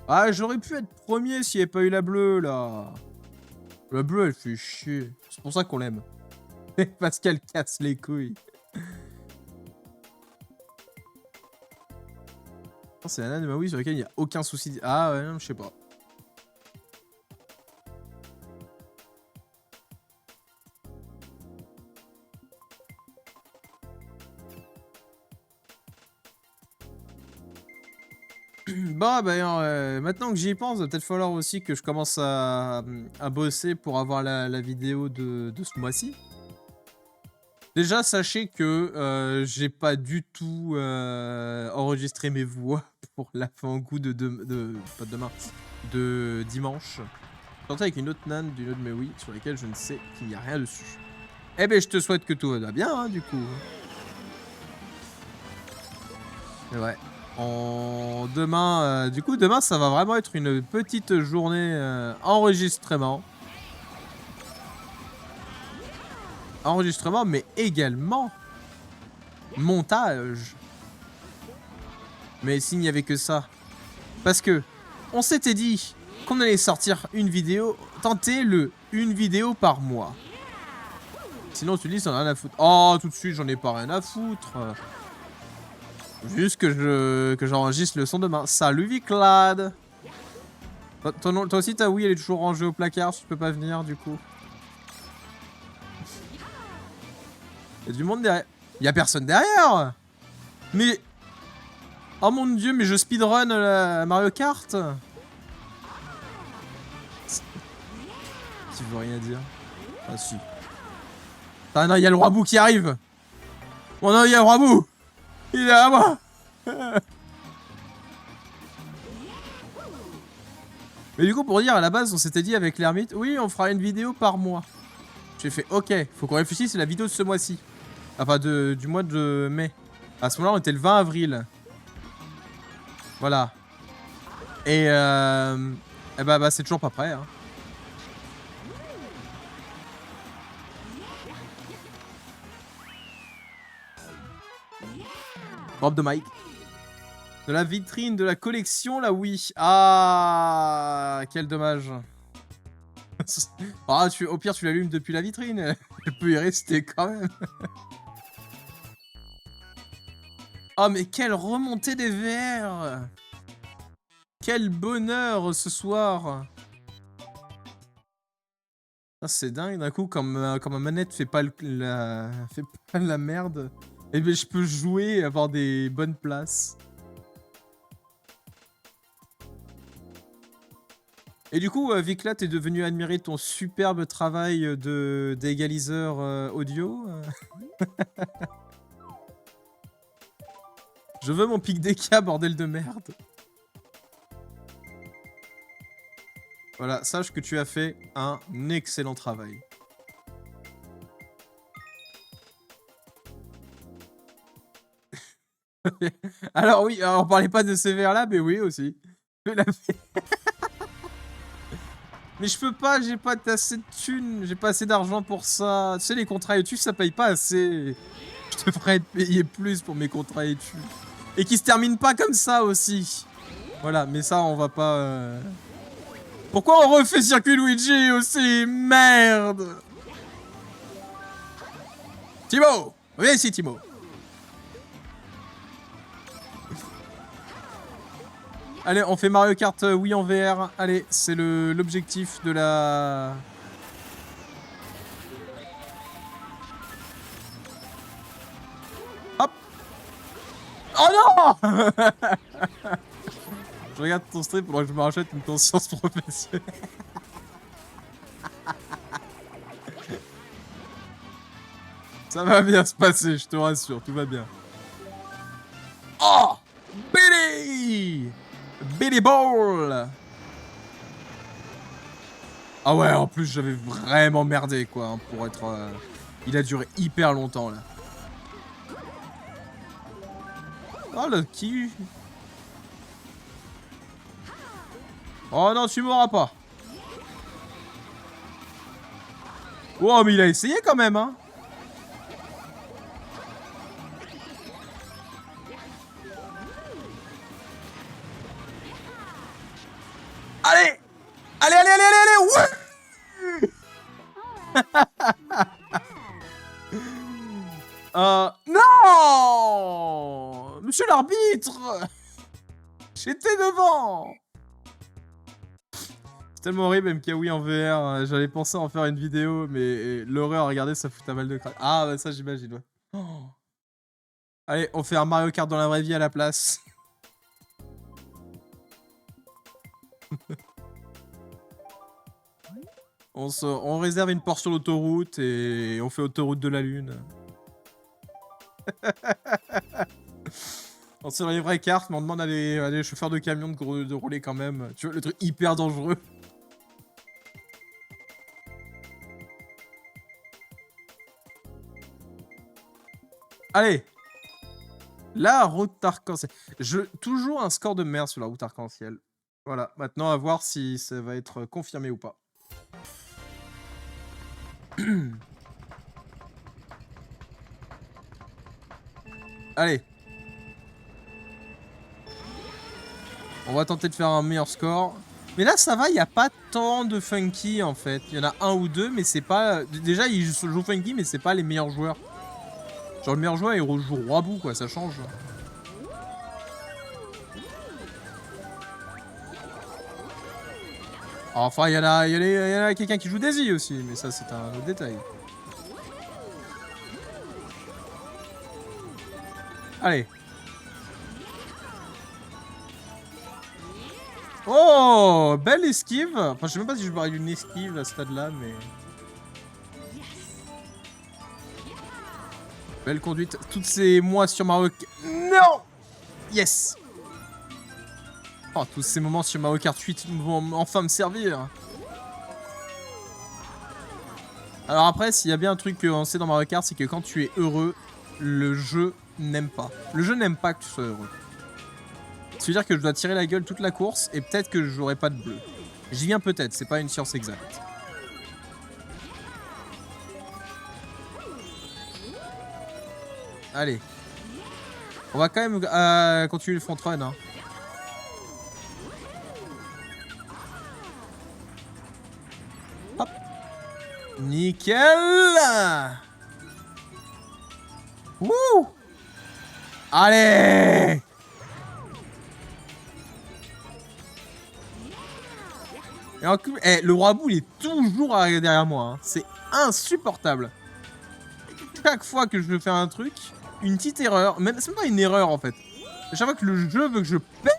Ah, j'aurais pu être premier s'il n'y avait pas eu la bleue, là. La bleue, elle fait chier. C'est pour ça qu'on l'aime. Parce qu'elle casse les couilles. C'est la nana de Maui sur laquelle il n'y a aucun souci. Ah ouais, non, je sais pas. Bah, maintenant que j'y pense, il va peut-être falloir aussi que je commence à bosser pour avoir la vidéo de ce mois-ci. Déjà, sachez que j'ai pas du tout enregistré mes voix pour l'avant-goût pas de demain, de dimanche. Je sortais avec une autre nan d'une autre mais oui, sur laquelle je ne sais qu'il n'y a rien dessus. Eh ben, je te souhaite que tout va bien, hein, du coup. Et ouais. Demain, du coup, demain, ça va vraiment être une petite journée enregistrement. Enregistrement, mais également montage. Mais s'il n'y avait que ça. Parce que on s'était dit qu'on allait sortir une vidéo, tenter une vidéo par mois. Sinon, tu dis, ça en a rien à foutre. Oh, tout de suite, j'en ai pas rien à foutre. Juste que j'enregistre le son demain. Salut Viclad. Toi aussi, ta Wii, elle est toujours rangée au placard, tu peux pas venir, du coup. Il y a du monde derrière. Il y a personne derrière. Mais... Oh mon dieu, mais je speedrun Mario Kart. Tu veux rien dire? Ah si. Ah non, il y a le roi Bou qui arrive. Oh non, il y a le roi Bou. Il est à moi. Mais du coup, pour dire, à la base, on s'était dit avec l'ermite, oui, on fera une vidéo par mois. J'ai fait, ok, faut qu'on réfléchisse à la vidéo de ce mois-ci. Enfin, du mois de mai. À ce moment-là, on était le 20 avril. Voilà. Et bah c'est toujours pas prêt, hein. Drop de mic. De la vitrine de la collection, là, oui. Ah, quel dommage. Ah, au pire, tu l'allumes depuis la vitrine. Elle peut y rester quand même. Oh, mais quelle remontée des VR. Quel bonheur ce soir. Ah, c'est dingue, d'un coup, comme ma manette fait pas la merde, et ben je peux jouer et avoir des bonnes places. Et du coup, Vicla, t'es devenu admirer ton superbe travail d'égaliseur audio. Je veux mon pic d'Eka, bordel de merde. Voilà, sache que tu as fait un excellent travail. Alors oui, on parlait pas de ces verres-là, mais oui aussi. Mais je peux pas, j'ai pas assez de thunes, j'ai pas assez d'argent pour ça. Tu sais, les contrats études, ça paye pas assez. Je devrais être payé plus pour mes contrats études. Et qui se terminent pas comme ça aussi. Voilà, mais ça, on va pas... Pourquoi on refait circuit Luigi aussi? Merde. Timo, viens ici, Timo. Allez, on fait Mario Kart Wii en VR. Allez, c'est l'objectif de la... Hop. Oh non. Je regarde ton stream pendant que je me rachète une conscience professionnelle. Ça va bien se passer, je te rassure, tout va bien. Oh, Billy! Billy Ball! Ah ouais, en plus j'avais vraiment merdé quoi, hein, pour être... Il a duré hyper longtemps là. Oh le qui... Oh non, tu m'auras pas. Oh mais il a essayé quand même, hein. Allez! Allez, allez, allez, allez, allez! Ouais! Non! Monsieur l'arbitre! J'étais devant! C'est tellement horrible, MKWii en VR. J'avais pensé en faire une vidéo, mais l'horreur, regardez, ça fout un mal de crâne. Ah, bah ça, j'imagine, ouais. Oh. Allez, on fait un Mario Kart dans la vraie vie à la place. On réserve une portion d'autoroute et on fait autoroute de la Lune. C'est dans les vraies cartes, mais on demande à des chauffeurs de camion de rouler quand même. Tu vois, le truc hyper dangereux. Allez. La route arc-en-ciel. Toujours un score de merde sur la route arc-en-ciel. Voilà, maintenant à voir si ça va être confirmé ou pas. Allez. On va tenter de faire un meilleur score. Mais là, ça va, il n'y a pas tant de funky, en fait. Il y en a un ou deux, mais c'est pas... Déjà, ils jouent funky, mais c'est pas les meilleurs joueurs. Genre, le meilleur joueur, il rejoue roi bout, quoi, ça change. Enfin, il y en a quelqu'un qui joue Daisy aussi, mais ça, c'est un autre détail. Allez. Oh, belle esquive. Enfin, je sais même pas si je parle d'une esquive à ce stade-là, mais... Belle conduite. Toutes ces mois sur Mario... Non. Yes. Oh, tous ces moments sur Mario Kart 8 vont enfin me servir. Alors après, s'il y a bien un truc qu'on sait dans Mario Kart, c'est que quand tu es heureux, le jeu n'aime pas. Le jeu n'aime pas que tu sois heureux. Ça veut dire que je dois tirer la gueule toute la course et peut-être que j'aurai pas de bleu. J'y viens peut-être, c'est pas une science exacte. Allez. On va quand même continuer le front run. Hein. Hop. Nickel. Wouh. Allez. Et en plus, le roi bout, il est toujours derrière moi. Hein. C'est insupportable. Chaque fois que je veux faire un truc, une petite erreur, même c'est même pas une erreur en fait. Chaque fois que le jeu veut que je paie,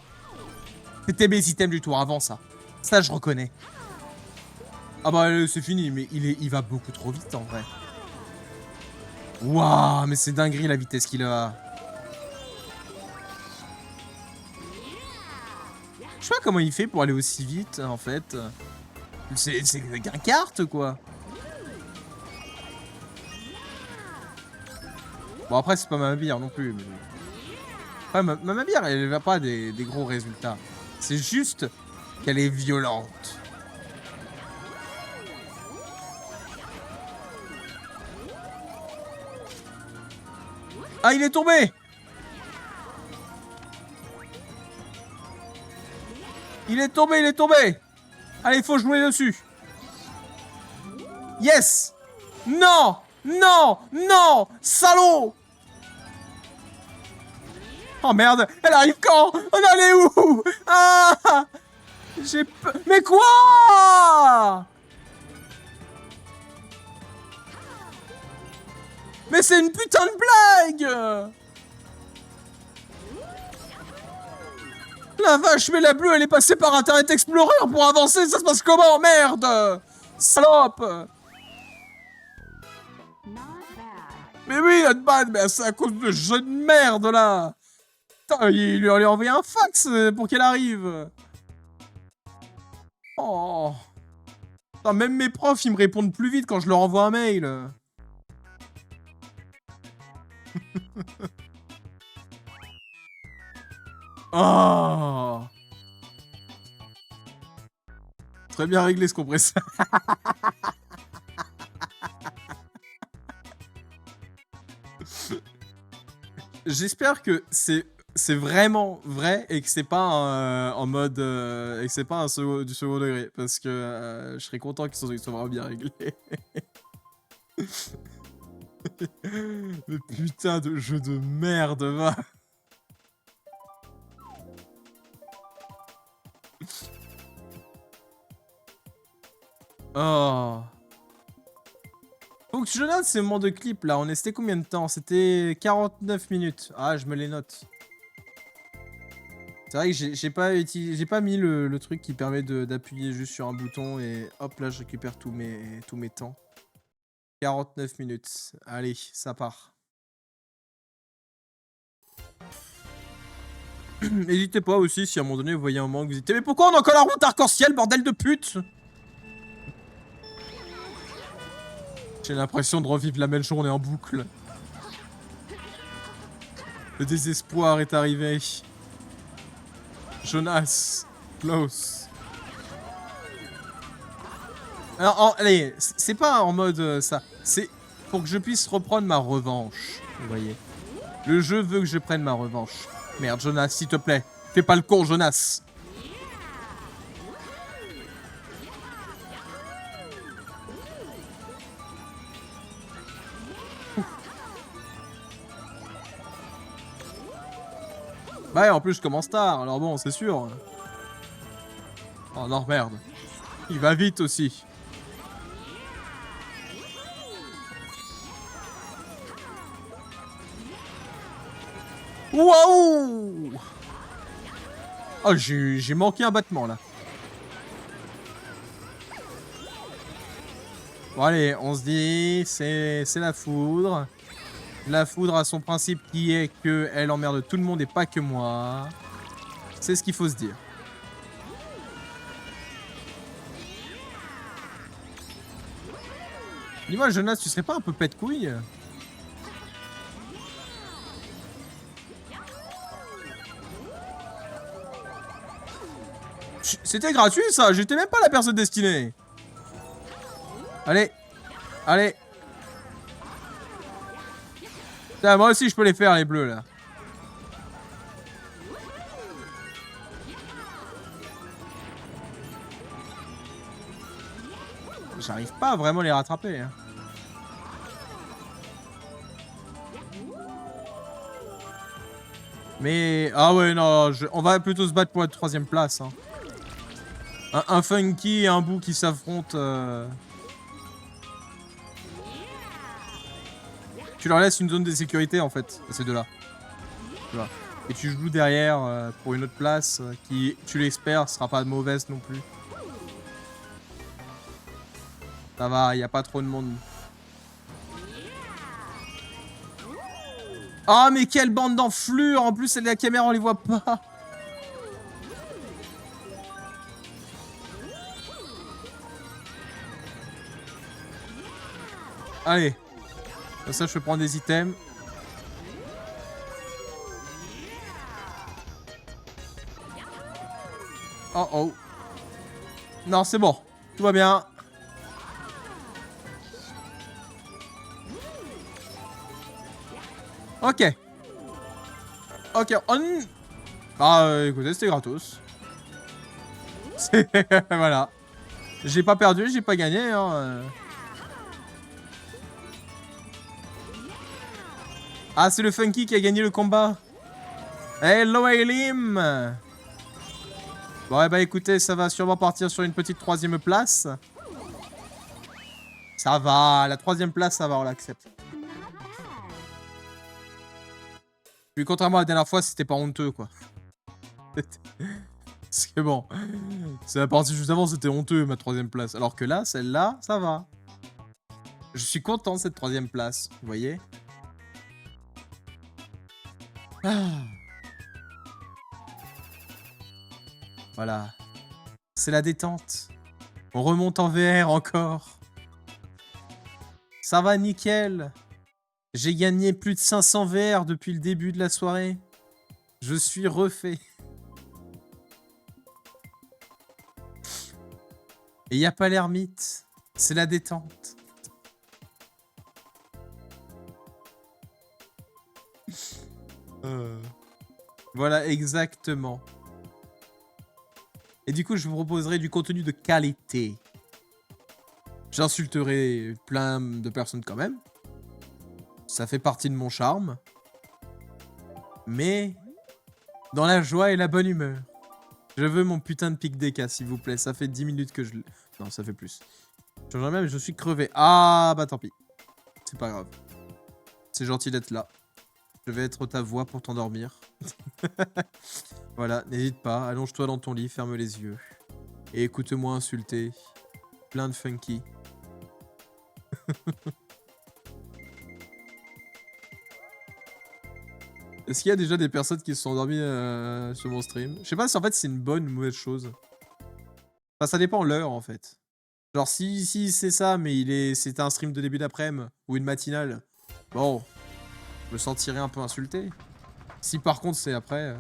c'était mes items du tour avant ça. Ça, je reconnais. Ah bah, c'est fini, mais il va beaucoup trop vite en vrai. Waouh, mais c'est dinguerie la vitesse qu'il a. Je sais pas comment il fait pour aller aussi vite en fait. C'est un kart quoi. Bon après c'est pas ma bière non plus. Mais... Enfin, ma bière elle va pas des gros résultats. C'est juste qu'elle est violente. Ah il est tombé. Il est tombé, il est tombé. Allez, il faut jouer dessus. Yes. Non. Non. Non. Salaud. Oh merde, elle arrive quand? On allait où? Ah. J'ai peur. Mais quoi? Mais c'est une putain de blague. La vache, mais la bleue, elle est passée par Internet Explorer pour avancer, ça se passe comment? Merde. Salope. Mais oui, not bad, mais c'est à cause de jeu de merde, là. Putain, il lui a envoyé un fax pour qu'elle arrive. Oh. Putain, même mes profs, ils me répondent plus vite quand je leur envoie un mail. Oh. Très bien réglé ce compresseur. J'espère que c'est vraiment vrai et que c'est pas en mode et que c'est pas du second degré parce que je serais content qu'ils soient vraiment bien réglés. Le putain de jeu de merde va. Oh. Faut que je note ces moments de clip là. On est resté combien de temps? C'était 49 minutes. Ah, je me les note. C'est vrai que j'ai pas mis le truc qui permet d'appuyer juste sur un bouton et hop là je récupère tous mes temps. 49 minutes. Allez, ça part. N'hésitez pas aussi si à un moment donné vous voyez un moment que vous dites mais pourquoi on a encore la route arc-en-ciel, bordel de pute. J'ai l'impression de revivre la même journée en boucle. Le désespoir est arrivé. Jonas, close. Alors, allez, c'est pas en mode ça. C'est pour que je puisse reprendre ma revanche. Vous voyez. Le jeu veut que je prenne ma revanche. Merde, Jonas, s'il te plaît. Fais pas le con, Jonas. Bah ouais, en plus, je commence tard. Alors bon, c'est sûr. Oh non, merde. Il va vite aussi. Waouh! Oh, j'ai manqué un battement, là. Bon, allez, on se dit, c'est la foudre. La foudre a son principe qui est que elle emmerde tout le monde et pas que moi. C'est ce qu'il faut se dire. Dis-moi, Jonas, tu serais pas un peu pète-couille? C'était gratuit, ça. J'étais même pas la personne destinée. Allez. Allez. Putain, moi aussi, je peux les faire, les bleus, là. J'arrive pas à vraiment les rattraper. Hein. Mais... Ah ouais, non, on va plutôt se battre pour la 3ème place. Hein. Un Funky et un Boo qui s'affrontent. Tu leur laisses une zone de sécurité, en fait, à ces deux-là. Tu vois. Et tu joues derrière pour une autre place qui, tu l'espères, sera pas mauvaise non plus. Ça va, y a pas trop de monde. Ah, mais quelle bande d'enflures! En plus, la caméra, on les voit pas. Allez. Comme ça, je peux prendre des items. Oh oh. Non, c'est bon. Tout va bien. Ok. Ok, on... Bah, écoutez, c'était gratos. Voilà. J'ai pas perdu, j'ai pas gagné, hein. Ah, c'est le Funky qui a gagné le combat. Hello, Elim. Bon, bah, écoutez, ça va sûrement partir sur une petite 3ème place. Ça va, la 3ème place, ça va, on l'accepte. Puis contrairement à la dernière fois, c'était pas honteux, quoi. C'est bon. C'est la partie juste avant, c'était honteux, ma 3ème place. Alors que là, celle-là, ça va. Je suis content de cette 3ème place, vous voyez. Ah. Voilà. C'est la détente. On remonte en VR encore. Ça va, nickel. J'ai gagné plus de 500 VR depuis le début de la soirée. Je suis refait. Et y a pas l'ermite. C'est la détente. Voilà, exactement. Et du coup, je vous proposerai du contenu de qualité. J'insulterai plein de personnes quand même. Ça fait partie de mon charme. Mais dans la joie et la bonne humeur. Je veux mon putain de pic DK, s'il vous plaît. Ça fait 10 minutes que je... Non, ça fait plus. Je suis crevé. Ah, bah tant pis. C'est pas grave. C'est gentil d'être là. Je vais être ta voix pour t'endormir. Voilà, n'hésite pas. Allonge-toi dans ton lit, ferme les yeux. Et écoute-moi insulter. Plein de Funky. Est-ce qu'il y a déjà des personnes qui se sont endormies sur mon stream? Je sais pas si en fait c'est une bonne ou une mauvaise chose. Enfin, ça dépend l'heure en fait. Genre si c'est ça, mais c'était un stream de début d'après-midi ou une matinale, bon, je me sentirais un peu insulté. Si par contre c'est après...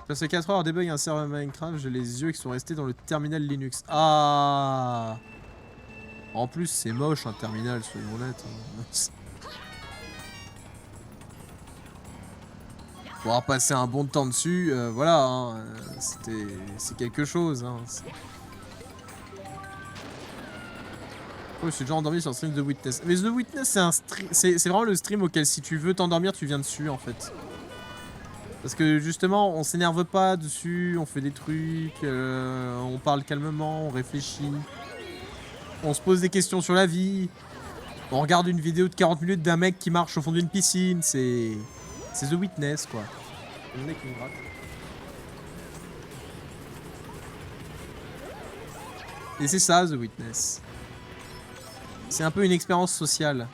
J'ai passé 4 heures à débug un serveur Minecraft, j'ai les yeux qui sont restés dans le terminal Linux. Ah! En plus c'est moche un terminal, soyons honnêtes. Pour avoir passé un bon temps dessus, voilà, hein, c'est quelque chose. Hein, oh, je suis déjà endormi sur le stream de Witness. Mais The Witness, c'est vraiment le stream auquel si tu veux t'endormir, tu viens dessus en fait. Parce que justement, on s'énerve pas dessus, on fait des trucs, on parle calmement, on réfléchit. On se pose des questions sur la vie. On regarde une vidéo de 40 minutes d'un mec qui marche au fond d'une piscine, c'est The Witness quoi. Le mec qui me gratte. Et c'est ça, The Witness. C'est un peu une expérience sociale.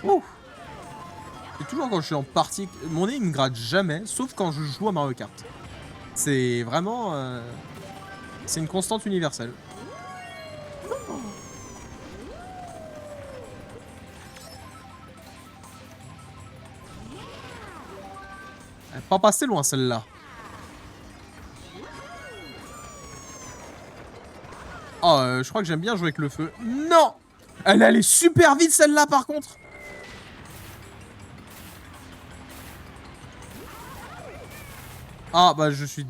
Ouh. Et toujours quand je suis en partie... Mon nez, il me gratte jamais, sauf quand je joue à Mario Kart. C'est vraiment... C'est une constante universelle. Elle n'est pas passée loin, celle-là. Oh, je crois que j'aime bien jouer avec le feu. Non! Elle allait super vite, celle-là, par contre. Ah, bah, je suis...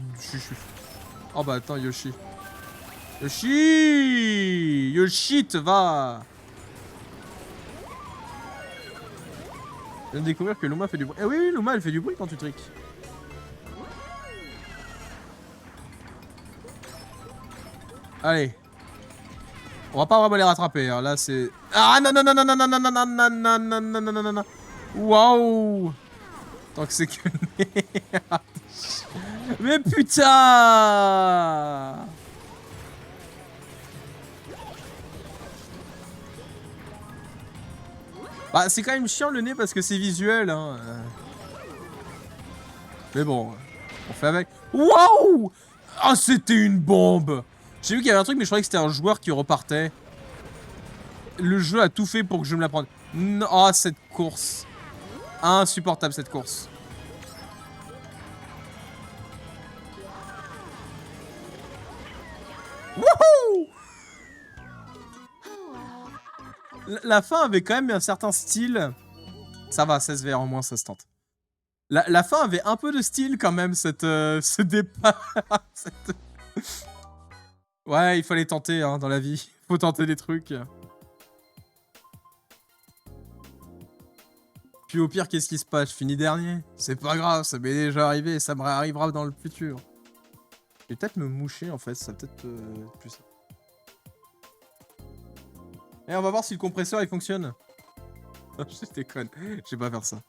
Oh, bah, attends, Yoshi. Yoshi, va. Je viens de découvrir que Luma fait du bruit. Eh oui, Luma, elle fait du bruit quand tu tricks. Allez. On va pas vraiment les rattraper, hein. Là c'est... Ah non non non non non non non non non non non non non non non non. Waouh. Tant que c'est que... Mais putain. Bah c'est quand même chiant le nez parce que c'est visuel hein. Mais bon, on fait avec. Waouh. Ah c'était une bombe. J'ai vu qu'il y avait un truc mais je croyais que c'était un joueur qui repartait. Le jeu a tout fait pour que je me la prenne. Non, oh, cette course. Insupportable cette course. Wouhou! La fin avait quand même un certain style. Ça va, 16 VR au moins, ça se tente. La fin avait un peu de style quand même, ce départ. Ouais, il fallait tenter hein, dans la vie. Faut tenter des trucs. Puis au pire, qu'est-ce qui se passe? Je finis dernier. C'est pas grave, ça m'est déjà arrivé et ça me réarrivera dans le futur. Je vais peut-être me moucher en fait, ça peut-être plus ça. Et on va voir si le compresseur il fonctionne. Je déconne, je vais pas faire ça.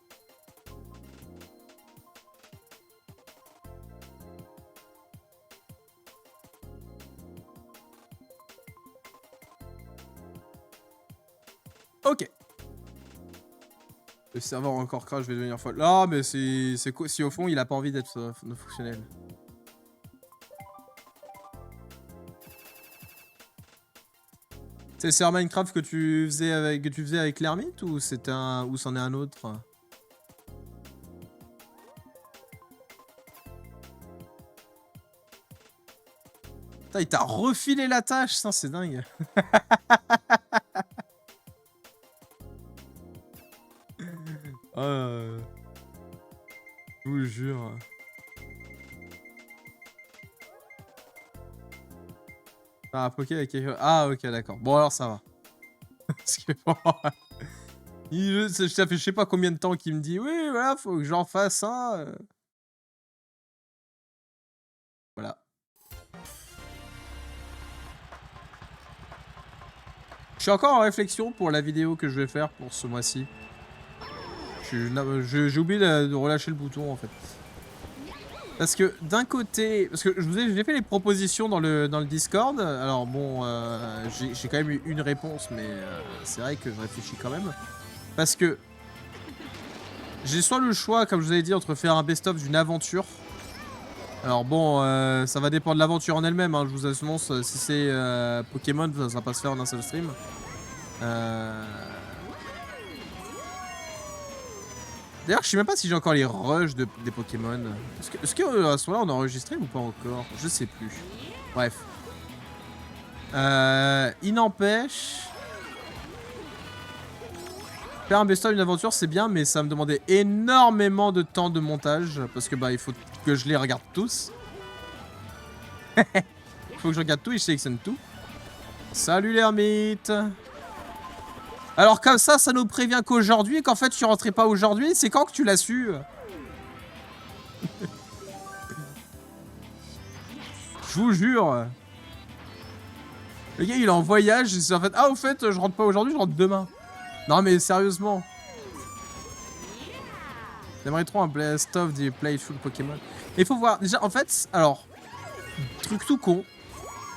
Ok. Le serveur encore crash, je vais devenir folle. Non, mais c'est quoi si au fond il a pas envie d'être fonctionnel. C'est sur Minecraft que tu faisais avec l'ermite ou c'était ou c'en est un autre? Putain, il t'a refilé la tâche, ça c'est dingue. Je vous jure. Ah, poké avec quelque chose. Ah, ok, d'accord. Bon, alors ça va. Parce que bon, ça fait je sais pas combien de temps qu'il me dit oui, voilà, faut que j'en fasse ça. Voilà. Je suis encore en réflexion pour la vidéo que je vais faire pour ce mois-ci. J'ai oublié de relâcher le bouton en fait. Parce que d'un côté, parce que j'ai fait les propositions dans le Discord. Alors bon, j'ai quand même eu une réponse, mais c'est vrai que je réfléchis quand même. Parce que j'ai soit le choix, comme je vous avais dit, entre faire un best-of d'une aventure. Alors bon, ça va dépendre de l'aventure en elle-même, hein, je vous annonce, si c'est Pokémon, ça va pas se faire en un seul stream. D'ailleurs, je sais même pas si j'ai encore les rushs des Pokémon. Est-ce que à ce moment-là, on a enregistré ou pas encore? Je sais plus. Bref. Il n'empêche... Faire un best-of d'une aventure, c'est bien, mais ça va me demander énormément de temps de montage. Parce que bah, il faut que je les regarde tous. Il faut que je regarde tout et je sélectionne tout. Salut l'ermite. Alors comme ça nous prévient qu'aujourd'hui, et qu'en fait tu rentrais pas aujourd'hui. C'est quand que tu l'as su? Je vous jure. Le gars il est en voyage, et c'est en fait... Ah au fait, je rentre pas aujourd'hui, je rentre demain. Non mais sérieusement. J'aimerais trop un best-of des playful Pokémon. Il faut voir, déjà en fait, alors... Truc tout con.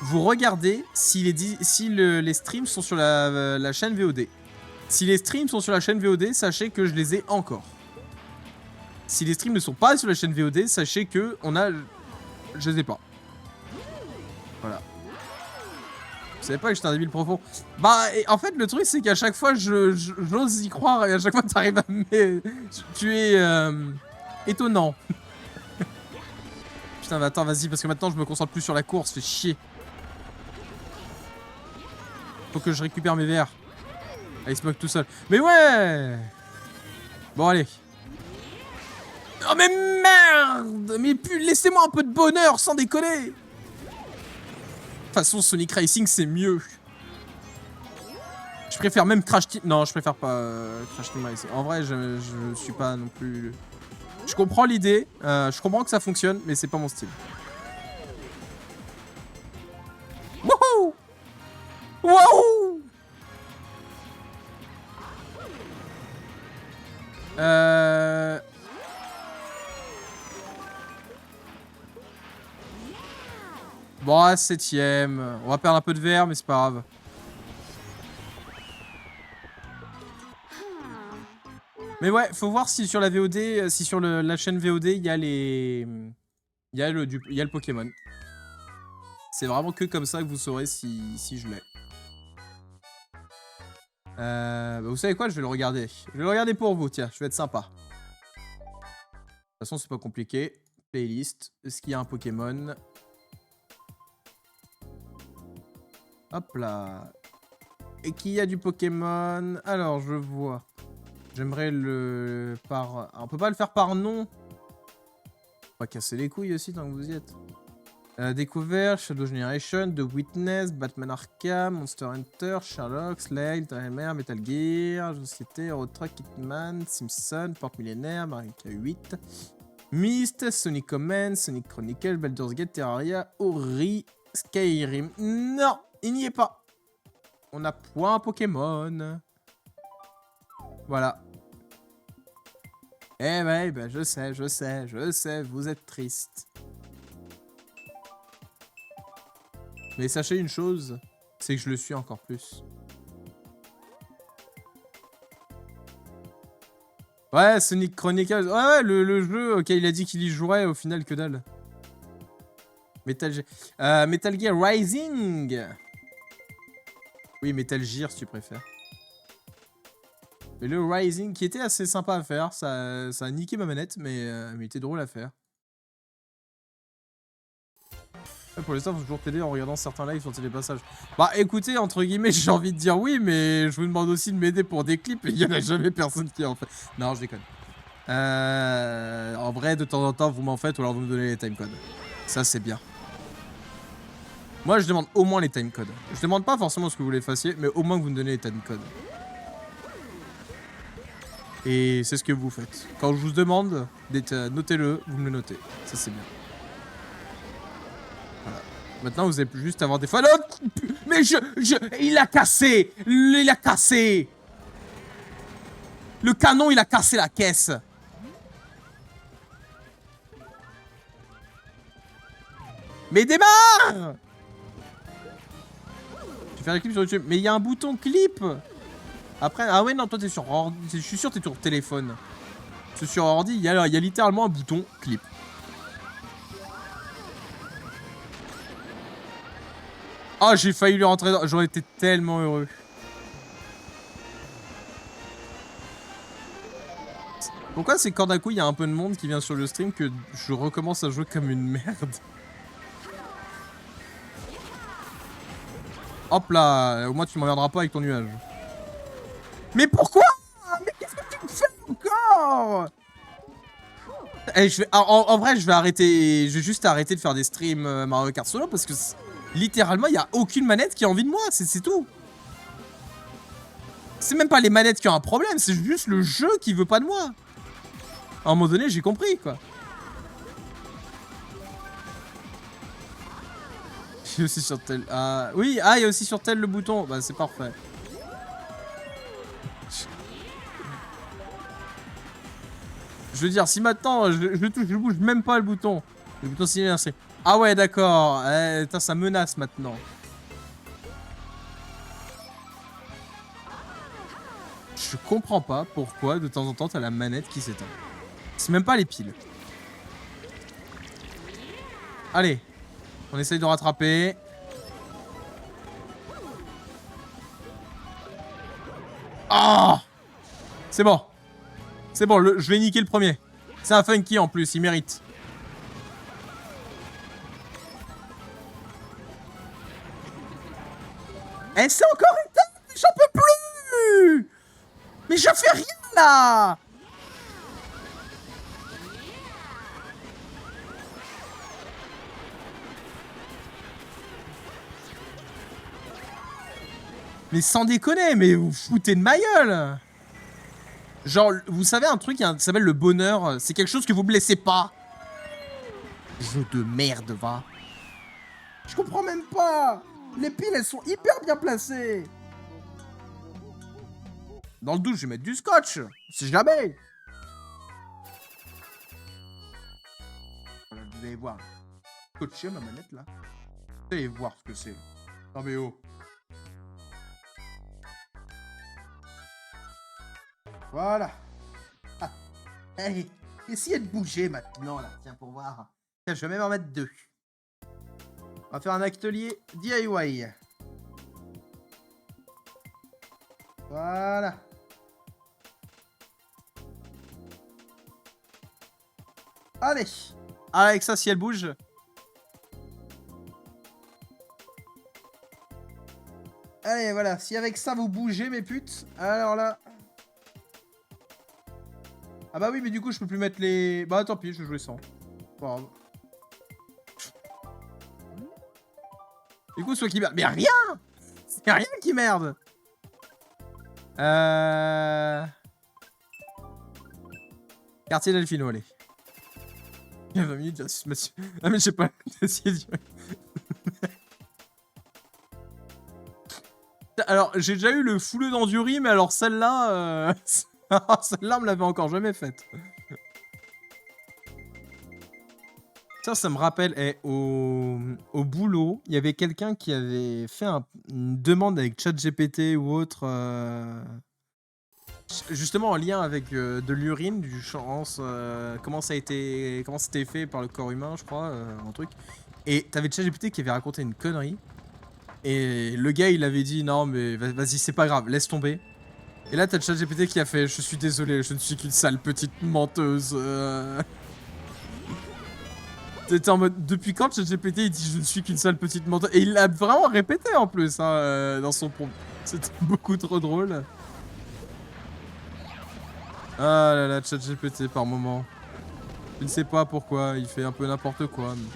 Vous regardez si les streams sont sur la chaîne VOD. Si les streams sont sur la chaîne VOD, sachez que je les ai encore. Si les streams ne sont pas sur la chaîne VOD, sachez que je les ai pas. Voilà. Vous savez pas que j'étais un débile profond. Bah, et en fait, le truc, c'est qu'à chaque fois, j'ose y croire, et à chaque fois, t'arrives à me... Tu es... étonnant. Putain, mais attends, vas-y, parce que maintenant, je me concentre plus sur la course, fait chier. Faut que je récupère mes verres. Ah, il se moque tout seul. Mais ouais! Bon, allez. Oh, mais merde! Mais laissez-moi un peu de bonheur, sans déconner! De toute façon, Sonic Racing, c'est mieux. Je préfère même Crash Team... Non, je préfère pas Crash Team Racing. En vrai, je suis pas non plus... Je comprends l'idée, je comprends que ça fonctionne, mais c'est pas mon style. Wouhou! Wouhou! Bon, 7ème. On va perdre un peu de verre, mais c'est pas grave. Mais ouais, faut voir si sur la VOD, si sur la chaîne VOD, il y a les... Il y a le Pokémon. C'est vraiment que comme ça que vous saurez si je l'ai. Bah vous savez quoi, je vais le regarder. Je vais le regarder pour vous, tiens, je vais être sympa. De toute façon, c'est pas compliqué. Playlist. Est-ce qu'il y a un Pokémon? Hop là. Et qu'il y a du Pokémon. Alors, je vois. J'aimerais le... par... On peut pas le faire par nom. On va casser les couilles aussi tant que vous y êtes. Découvert, Shadow Generation, The Witness, Batman Arkham, Monster Hunter, Sherlock, Slade, Timer, Metal Gear, Société, Euro Truck, Hitman, Simpson, Porte Millénaire, Mario 8, Myst, Sonic Command, Sonic Chronicle, Baldur's Gate, Terraria, Ori, Skyrim. Non, il n'y est pas. On a point Pokémon. Voilà. Eh ouais, bah je sais, vous êtes triste. Mais sachez une chose, c'est que je le suis encore plus. Ouais, Sonic Chronicles. Ouais, le jeu auquel il a dit qu'il y jouerait, au final, que dalle. Metal Gear Rising. Oui, Metal Gear, si tu préfères. Mais le Rising, qui était assez sympa à faire, ça a niqué ma manette, mais il était drôle à faire. Pour l'instant, il faut toujours t'aider en regardant certains lives sur Télépassages. Bah écoutez, entre guillemets, j'ai envie de dire oui, mais je vous demande aussi de m'aider pour des clips et il n'y en a jamais personne qui en fait. Non, je déconne. En vrai, de temps en temps, vous m'en faites ou alors vous me donnez les timecodes. Ça, c'est bien. Moi, je demande au moins les timecodes. Je demande pas forcément ce que vous les fassiez, mais au moins que vous me donnez les timecodes. Et c'est ce que vous faites. Quand je vous demande, notez-le, vous me le notez. Ça, c'est bien. Voilà. Maintenant, vous allez juste avoir des fois... Mais il a cassé. Il a cassé. Le canon, il a cassé la caisse. Mais démarre! Je vais faire les clips sur YouTube. Mais il y a un bouton clip. Après, ah ouais, non, toi t'es sur ordi. Je suis sûr que t'es sur téléphone. Parce que sur ordi, il y a littéralement un bouton clip. Ah, j'ai failli lui rentrer dans... J'aurais été tellement heureux. Pourquoi c'est quand d'un coup il y a un peu de monde qui vient sur le stream que je recommence à jouer comme une merde? Hop là, au moins tu m'emmerderas pas avec ton nuage. Mais pourquoi? Mais qu'est-ce que tu me fais encore? Eh, en vrai, je vais arrêter. Je vais juste arrêter de faire des streams Mario Kart Solo parce que littéralement, il n'y a aucune manette qui a envie de moi. C'est tout. C'est même pas les manettes qui ont un problème, c'est juste le jeu qui veut pas de moi. À un moment donné, j'ai compris quoi. Il y a aussi sur tel. Oui, il y a aussi sur tel le bouton. Bah, c'est parfait. Je veux dire, si maintenant je bouge même pas le bouton signaler, c'est. Ah ouais, d'accord. Ça menace maintenant. Je comprends pas pourquoi de temps en temps t'as la manette qui s'éteint. C'est même pas les piles. Allez, on essaye de rattraper. Ah, c'est bon. C'est bon, je vais niquer le premier. C'est un funky en plus, il mérite. Eh, c'est encore éteint, j'en peux plus. Mais je fais rien là. Mais sans déconner, mais vous foutez de ma gueule. Genre, vous savez un truc qui s'appelle le bonheur, c'est quelque chose que vous me laissez pas. Jeu de merde, va. Je comprends même pas. Les piles, elles sont hyper bien placées. Dans le doute, je vais mettre du scotch. C'est jamais. Vous allez voir. Scotché ma manette là. Vous allez voir ce que c'est. Non mais oh. Voilà. Ah. Allez, essayez de bouger maintenant là. Tiens, pour voir. Tiens, je vais même en mettre 2. On va faire un atelier DIY. Voilà. Allez. Avec ça, si elle bouge. Allez, voilà. Si avec ça, vous bougez, mes putes. Alors là... Ah bah oui, mais du coup, je peux plus mettre les... Bah tant pis, je vais jouer sans. Pas grave. Du coup, soit qui merde. Mais rien! C'est rien qui merde! Quartier Delfino, allez. Il y a 20 minutes, monsieur. Ah, mais je sais pas. Alors, j'ai déjà eu le fouleux d'Enduri, mais alors celle-là... celle-là, on me l'avait encore jamais faite. Ça me rappelle, au boulot, il y avait quelqu'un qui avait fait une demande avec ChatGPT ou autre, justement en lien avec de l'urine, du chance, comment c'était fait par le corps humain, je crois, un truc. Et t'avais ChatGPT qui avait raconté une connerie. Et le gars, il avait dit non, mais vas-y, c'est pas grave, laisse tomber. Et là, t'as ChatGPT qui a fait je suis désolé, je ne suis qu'une sale petite menteuse. T'étais en mode, depuis quand ChatGPT il dit je ne suis qu'une sale petite menteuse? Et il l'a vraiment répété en plus hein, dans son prompt. C'était beaucoup trop drôle. Ah là là, ChatGPT par moment. Je ne sais pas pourquoi, il fait un peu n'importe quoi. Mais...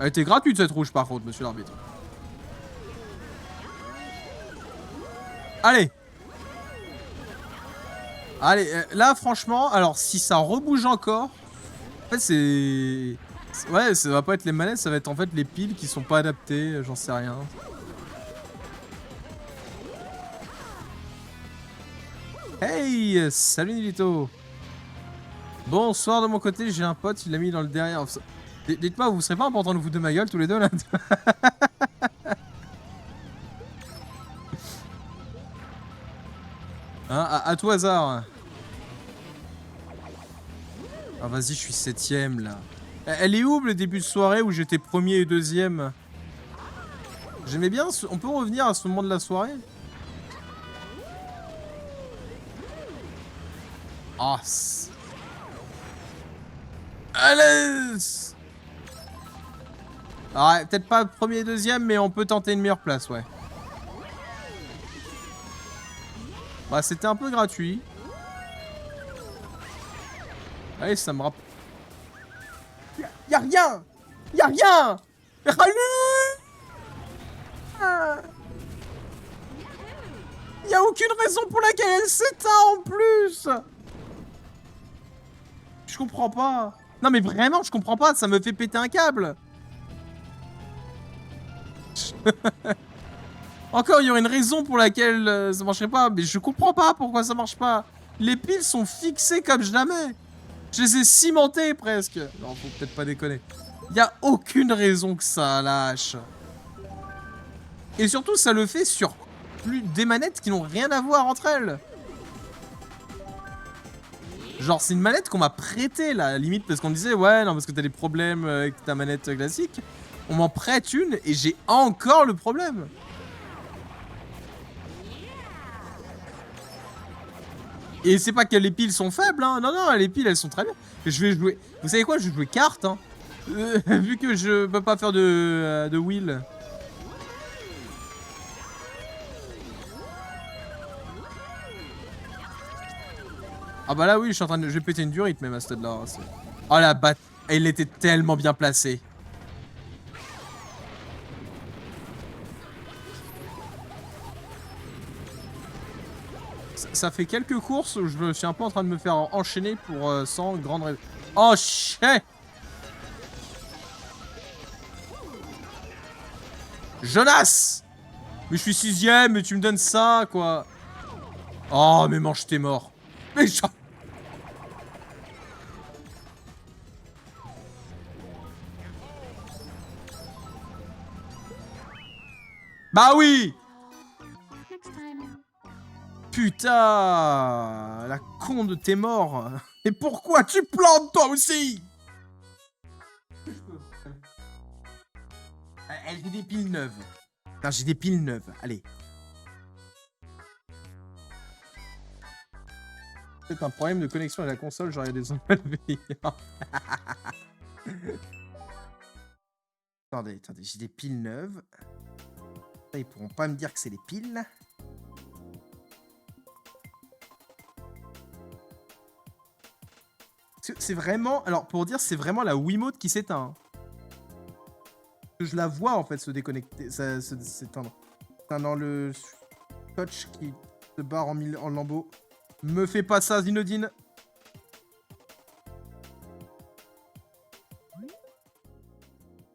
Elle était gratuite cette rouge par contre, monsieur l'arbitre. Allez. Allez, là franchement, alors si ça rebouge encore, en fait c'est... Ouais, ça va pas être les manettes, ça va être en fait les piles qui sont pas adaptées, j'en sais rien. Hey, salut Nilito. Bonsoir de mon côté, j'ai un pote, il l'a mis dans le derrière. Dites-moi, vous serez pas en train de vous de ma gueule tous les deux là? Hein, à tout hasard. Ah vas-y, je suis 7ème là. Elle est où le début de soirée où j'étais premier et deuxième? J'aimais bien, on peut revenir à ce moment de la soirée? Ah, allez! Ah, peut-être pas premier et deuxième, mais on peut tenter une meilleure place, ouais. Bah, c'était un peu gratuit. Allez, ça me rappelle... Y'a rien! Y'a rien! Y'a aucune raison pour laquelle elle s'éteint en plus! Je comprends pas. Non mais vraiment, je comprends pas, ça me fait péter un câble. Encore, il y aurait une raison pour laquelle ça marcherait pas, mais je comprends pas pourquoi ça marche pas. Les piles sont fixées comme jamais. Je les ai cimentées presque. Non, faut peut-être pas déconner. Y a aucune raison que ça lâche. Et surtout, ça le fait sur des manettes qui n'ont rien à voir entre elles. Genre, c'est une manette qu'on m'a prêtée, là, à la limite, parce qu'on me disait, ouais, non, parce que t'as des problèmes avec ta manette classique. On m'en prête une, et j'ai encore le problème. Et c'est pas que les piles sont faibles, hein. Non, non, les piles, elles sont très bien. Je vais jouer... Vous savez quoi? Je vais jouer carte, hein. Vu que je peux pas faire de wheel. Ah bah là, oui, je suis en train de... Je vais péter une durite, même, à ce stade-là. Oh, la batte... Elle était tellement bien placée. Ça fait quelques courses où je suis un peu en train de me faire enchaîner pour sans grande raison. Oh, shit! Jonas! Mais je suis 6ème, mais tu me donnes ça, quoi. Oh, mais mange tes morts. Mais je... Bah oui! Putain! La con de tes morts! Et pourquoi tu plantes toi aussi? J'ai des piles neuves. Putain, j'ai des piles neuves. Allez. C'est un problème de connexion à la console, j'aurais des ondes malveillantes. Attendez, j'ai des piles neuves. Ça, ils pourront pas me dire que c'est des piles. C'est vraiment... Alors, pour dire, c'est vraiment la Wiimote qui s'éteint. Je la vois, en fait, se déconnecter, s'éteindre. Dans le touch qui se barre en lambeaux. Me fais pas ça, Zinodine.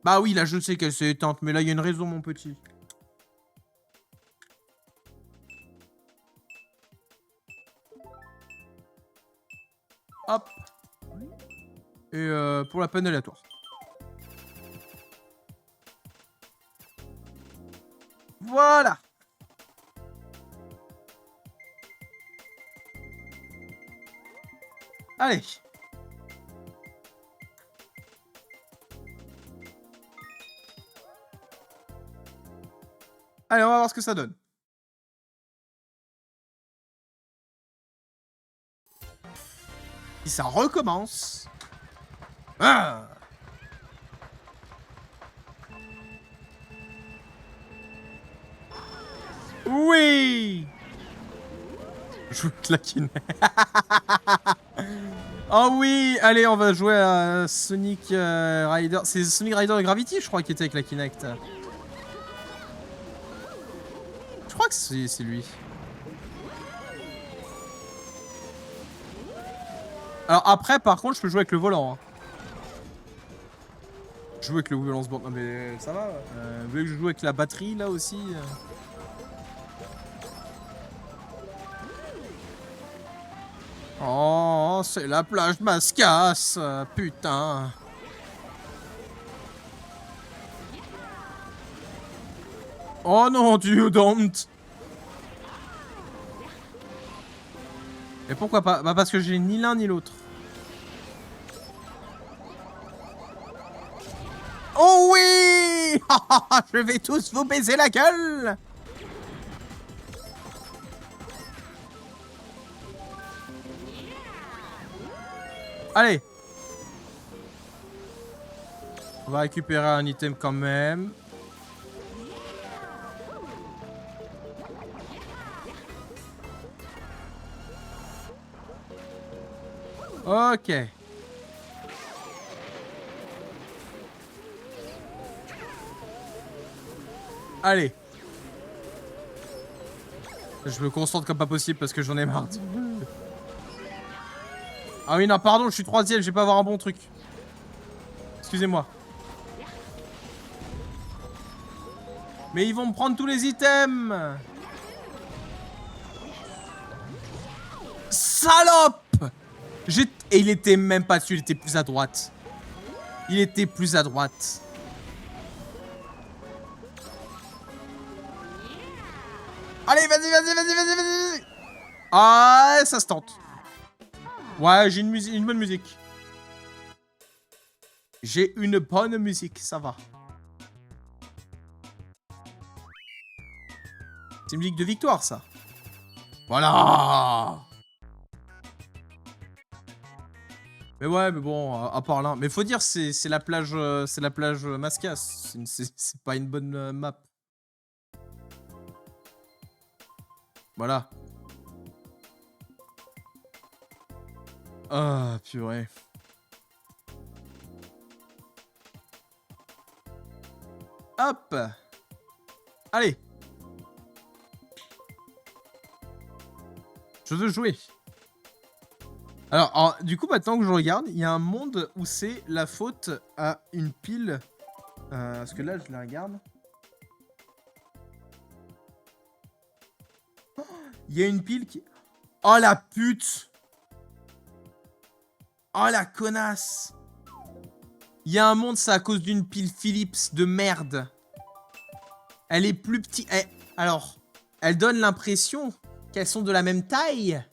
Bah oui, là, je sais qu'elle s'est éteinte, mais là, il y a une raison, mon petit. Hop. Et pour la peine aléatoire. Voilà. Allez. Allez, on va voir ce que ça donne. Si ça recommence. Ah! Oui! Je joue avec la Kinect. Oh oui! Allez, on va jouer à Sonic Rider. C'est Sonic Rider et Gravity, je crois, qui était avec la Kinect. Je crois que c'est lui. Alors après, par contre, je peux jouer avec le volant. Hein. Je joue avec le Wii Balance Board. Non mais ça va. Vous voulez que je joue avec la batterie là aussi Oh, c'est la plage Mascasse, putain. Oh non, you don't. Et pourquoi pas? Bah parce que j'ai ni l'un ni l'autre. Oh oui. Je vais tous vous baiser la gueule. Allez. On va récupérer un item quand même. Ok. Allez. Je me concentre comme pas possible parce que j'en ai marre. Ah oui, non, pardon, je suis 3ème, je vais pas avoir un bon truc. Excusez-moi. Mais ils vont me prendre tous les items. Salope. Et il était même pas dessus, il était plus à droite. Il était plus à droite. Allez, vas-y, vas-y, vas-y, vas-y, vas-y. Ah, ça se tente. Ouais, j'ai une bonne musique. J'ai une bonne musique, ça va. C'est une musique de victoire, ça. Voilà. Mais ouais, mais bon, à part là. Mais faut dire, c'est la plage Mascas. C'est pas une bonne map. Voilà. Ah, purée. Hop. Allez. Je veux jouer. Alors, du coup, maintenant que je regarde, il y a un monde où c'est la faute à une pile. Parce que là, je la regarde. Il y a une pile qui... Oh la pute! Oh la connasse! Il y a un monde, c'est à cause d'une pile Philips de merde. Elle est plus petite. Alors, elle donne l'impression qu'elles sont de la même taille.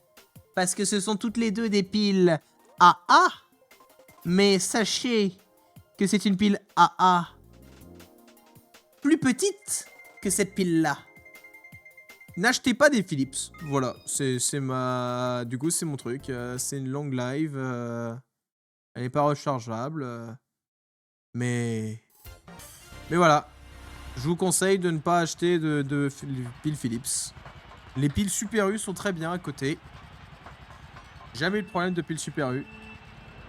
Parce que ce sont toutes les deux des piles AA. Mais sachez que c'est une pile AA plus petite que cette pile-là. N'achetez pas des Philips. Voilà, c'est ma... Du coup, c'est mon truc. C'est une long live. Elle n'est pas rechargeable. Mais voilà. Je vous conseille de ne pas acheter de piles Philips. Les piles Super U sont très bien à côté. Jamais eu de problème de piles Super U.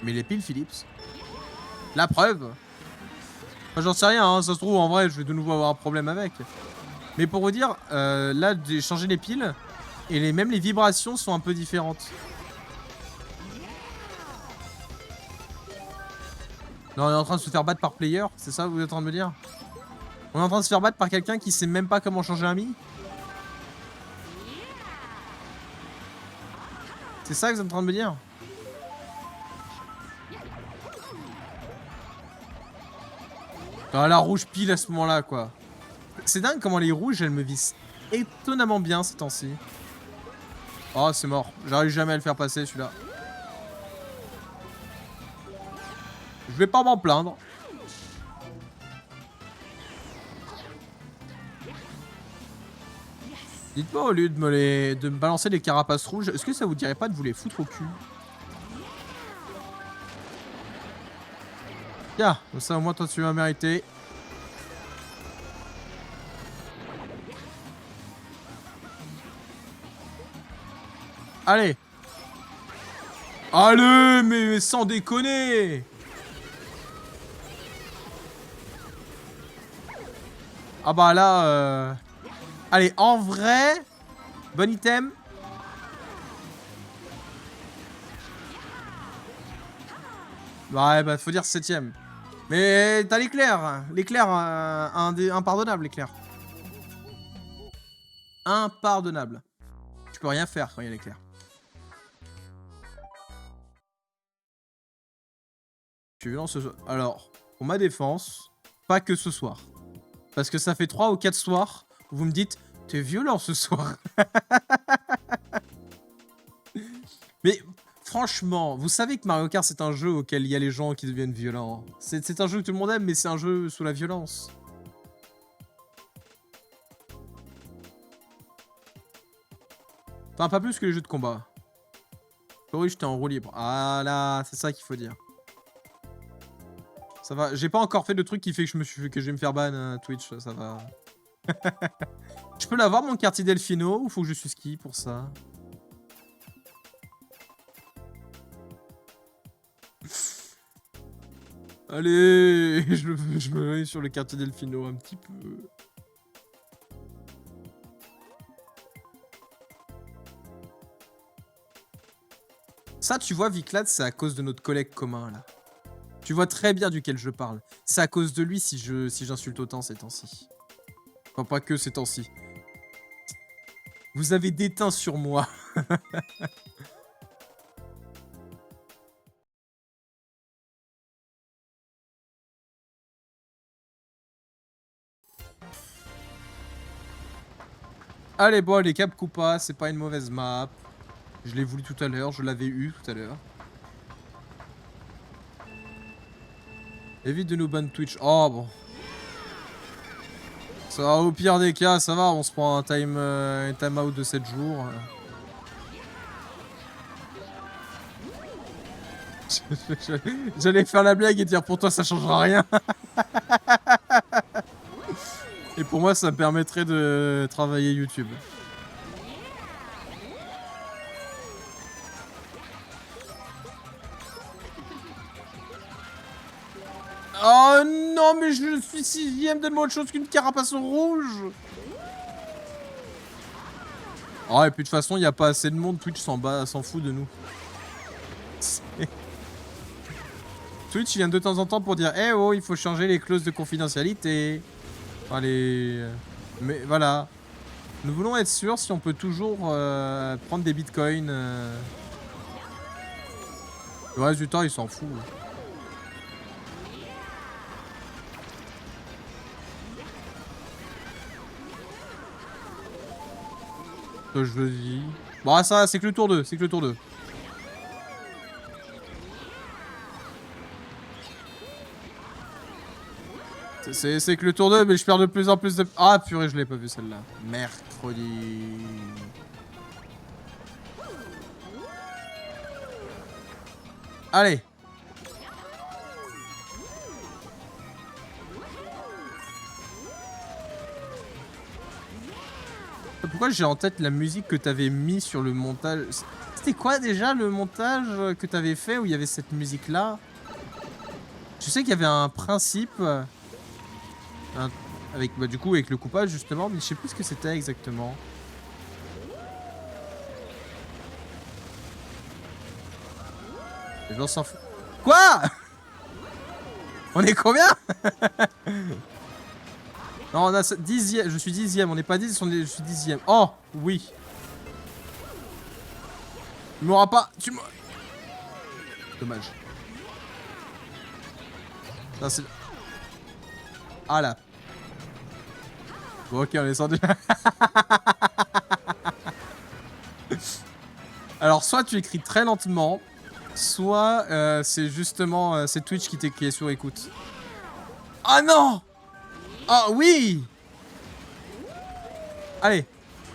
Mais les piles Philips... La preuve. Enfin, j'en sais rien, hein. Ça se trouve, en vrai, je vais de nouveau avoir un problème avec. Mais pour vous dire, là, j'ai changé les piles. Et même les vibrations sont un peu différentes. Non, on est en train de se faire battre par player. C'est ça que vous êtes en train de me dire? On est en train de se faire battre par quelqu'un qui sait même pas comment changer un mi? C'est ça que vous êtes en train de me dire? Ah, la rouge pile à ce moment-là, quoi. C'est dingue comment les rouges, elles me visent étonnamment bien ces temps-ci. Oh, c'est mort. J'arrive jamais à le faire passer, celui-là. Je vais pas m'en plaindre. Dites-moi, au lieu de me balancer des carapaces rouges, est-ce que ça vous dirait pas de vous les foutre au cul? Tiens, ça au moins toi tu vas mériter. Allez. Allez, mais sans déconner. Ah bah là... Allez, en vrai... Bon item. Ouais, bah faut dire 7ème. Mais t'as l'éclair. L'éclair, impardonnable, l'éclair. Impardonnable. Tu peux rien faire quand il y a l'éclair. Je suis violent ce soir. Alors, pour ma défense, pas que ce soir. Parce que ça fait 3 ou 4 soirs Vous me dites, t'es violent ce soir. Mais franchement, vous savez que Mario Kart, c'est un jeu auquel il y a les gens qui deviennent violents. C'est un jeu que tout le monde aime, mais c'est un jeu sous la violence. Enfin, pas plus que les jeux de combat. Oui, j'étais en roue libre. Ah là, c'est ça qu'il faut dire. Ça va. J'ai pas encore fait le truc qui fait que je vais me faire ban Twitch. Ça va. Je peux l'avoir mon quartier Delfino ou faut que je suis ski pour ça? Allez, je me mets sur le quartier Delfino un petit peu. Ça, tu vois, Viclad, c'est à cause de notre collègue commun, là. Tu vois très bien duquel je parle. C'est à cause de lui si j'insulte autant ces temps-ci. Enfin, pas que ces temps-ci. Vous avez déteint sur moi. Allez, bon, les Cap Koopa, c'est pas une mauvaise map. Je l'ai voulu tout à l'heure, je l'avais eu tout à l'heure. Évite de nous ban Twitch. Oh, bon. Ça va, au pire des cas, ça va, on se prend un time out de 7 jours. J'allais faire la blague et dire pour toi ça changera rien. Et pour moi ça me permettrait de travailler YouTube. Oh non mais je suis 6ème, donne-moi autre chose qu'une carapace rouge. Oh et puis de toute façon il n'y a pas assez de monde, Twitch s'en fout de nous. Twitch il vient de temps en temps pour dire eh oh il faut changer les clauses de confidentialité. Enfin mais voilà. Nous voulons être sûrs si on peut toujours prendre des bitcoins. Le reste du temps il s'en fout. Que je le dis. Bon ça c'est que le tour 2, c'est que le tour 2. C'est que le tour 2, mais je perds de plus en plus de... Ah purée, je l'ai pas vu celle-là. Mercredi. Allez. Pourquoi j'ai en tête la musique que t'avais mis sur le montage? C'était quoi déjà le montage que t'avais fait où il y avait cette musique-là? Je sais qu'il y avait un principe... avec, bah, du coup, avec le coupage justement, mais je sais plus ce que c'était exactement. Les gens s'en foutent. Quoi? On est combien? Non, on a 10ème, je suis 10ème, on n'est pas 10, je suis 10ème. Oh, oui. Tu m'auras pas... Dommage. Ça, c'est... Ah là. Bon, ok, on est descendu. Alors, soit tu écris très lentement, soit c'est justement c'est Twitch qui est sur écoute. Ah non! Ah oui! Allez,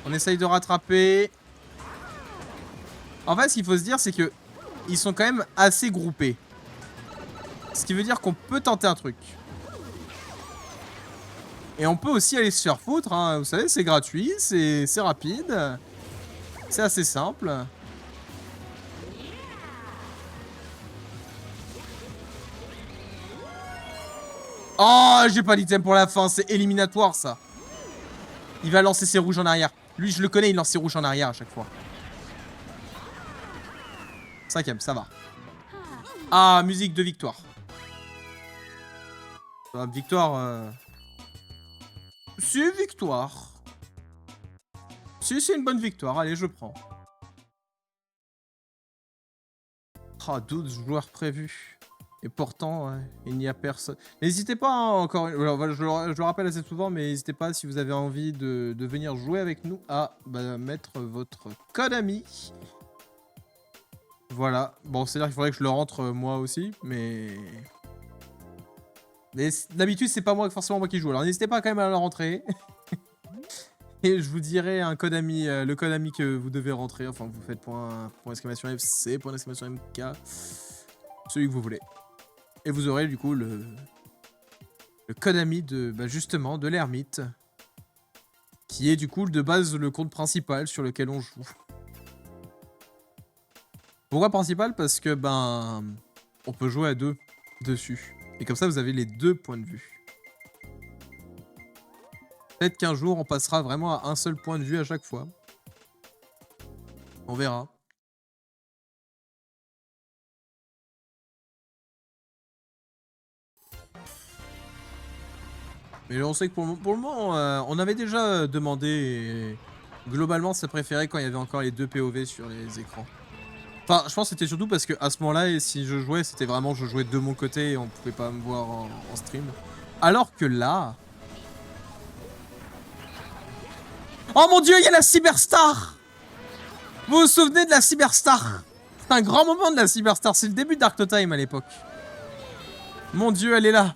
on essaye de rattraper. En fait, ce qu'il faut se dire, c'est que ils sont quand même assez groupés. Ce qui veut dire qu'on peut tenter un truc. Et on peut aussi aller se faire foutre, hein. Vous savez, c'est gratuit, c'est rapide. C'est assez simple. Oh, j'ai pas d'item pour la fin, c'est éliminatoire ça. Il va lancer ses rouges en arrière. Lui, je le connais, il lance ses rouges en arrière à chaque fois. 5ème, ça va. Ah, musique de victoire. Victoire... C'est victoire. Si, c'est une bonne victoire. Allez, je prends. Ah, 12 joueurs prévus. Et pourtant, ouais, il n'y a personne. N'hésitez pas, hein, encore... je le rappelle assez souvent, mais n'hésitez pas, si vous avez envie de venir jouer avec nous, à mettre votre code ami. Voilà. Bon, c'est-à-dire qu'il faudrait que je le rentre moi aussi, mais... Mais d'habitude, c'est pas moi forcément moi qui joue. Alors n'hésitez pas quand même à le rentrer. Et je vous dirai un code ami, le code ami que vous devez rentrer. Enfin, vous faites point exclamation FC, point exclamation MK. Celui que vous voulez. Et vous aurez du coup le code ami de, justement, de l'ermite. Qui est du coup de base le compte principal sur lequel on joue. Pourquoi principal? Parce que, on peut jouer à deux dessus. Et comme ça, vous avez les deux points de vue. Peut-être qu'un jour, on passera vraiment à un seul point de vue à chaque fois. On verra. Mais on sait que pour le moment, on avait déjà demandé... Et globalement, ça préférait quand il y avait encore les deux POV sur les écrans. Enfin, je pense que c'était surtout parce que à ce moment-là, si je jouais, c'était vraiment je jouais de mon côté et on pouvait pas me voir en stream. Alors que là... Oh mon dieu, il y a la Cyberstar! Vous vous souvenez de la Cyberstar? C'est un grand moment de la Cyberstar, c'est le début de Dark Time à l'époque. Mon dieu, elle est là.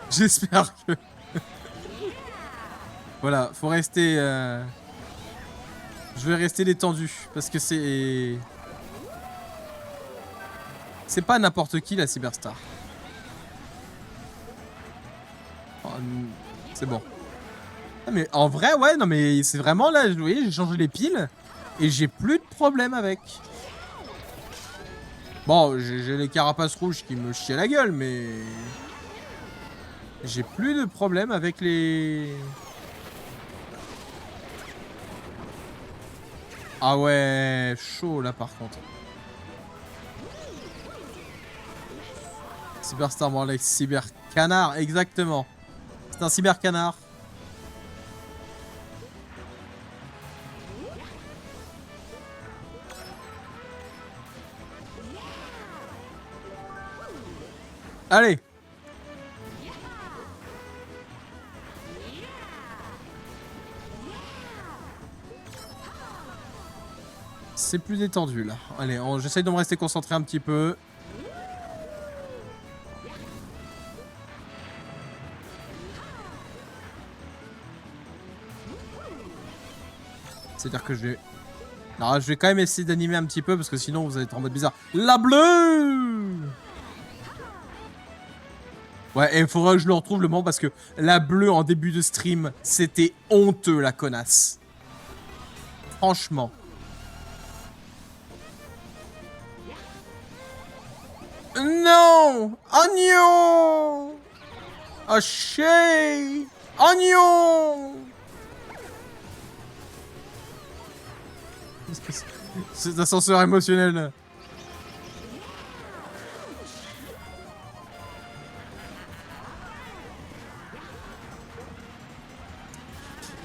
J'espère que... Voilà, faut rester... Je vais rester détendu, parce que c'est... C'est pas n'importe qui, la Cyberstar. Oh, c'est bon. Ah, mais en vrai, ouais, non mais c'est vraiment là, vous voyez, j'ai changé les piles, et j'ai plus de problème avec. Bon, j'ai les carapaces rouges qui me chient la gueule, mais... J'ai plus de problème avec les... Ah ouais, chaud là par contre. Cyberstar Morley, cyber canard, exactement. C'est un cyber canard. Allez. C'est plus détendu là. Allez, j'essaye de me rester concentré un petit peu. C'est-à-dire que je vais... Alors, je vais quand même essayer d'animer un petit peu parce que sinon vous allez être en mode bizarre. La bleue! Ouais, et il faudra que je le retrouve le moment parce que la bleue en début de stream, c'était honteux la connasse. Franchement. Non! Oignon! Oh shit! Oignon! C'est un ascenseur émotionnel.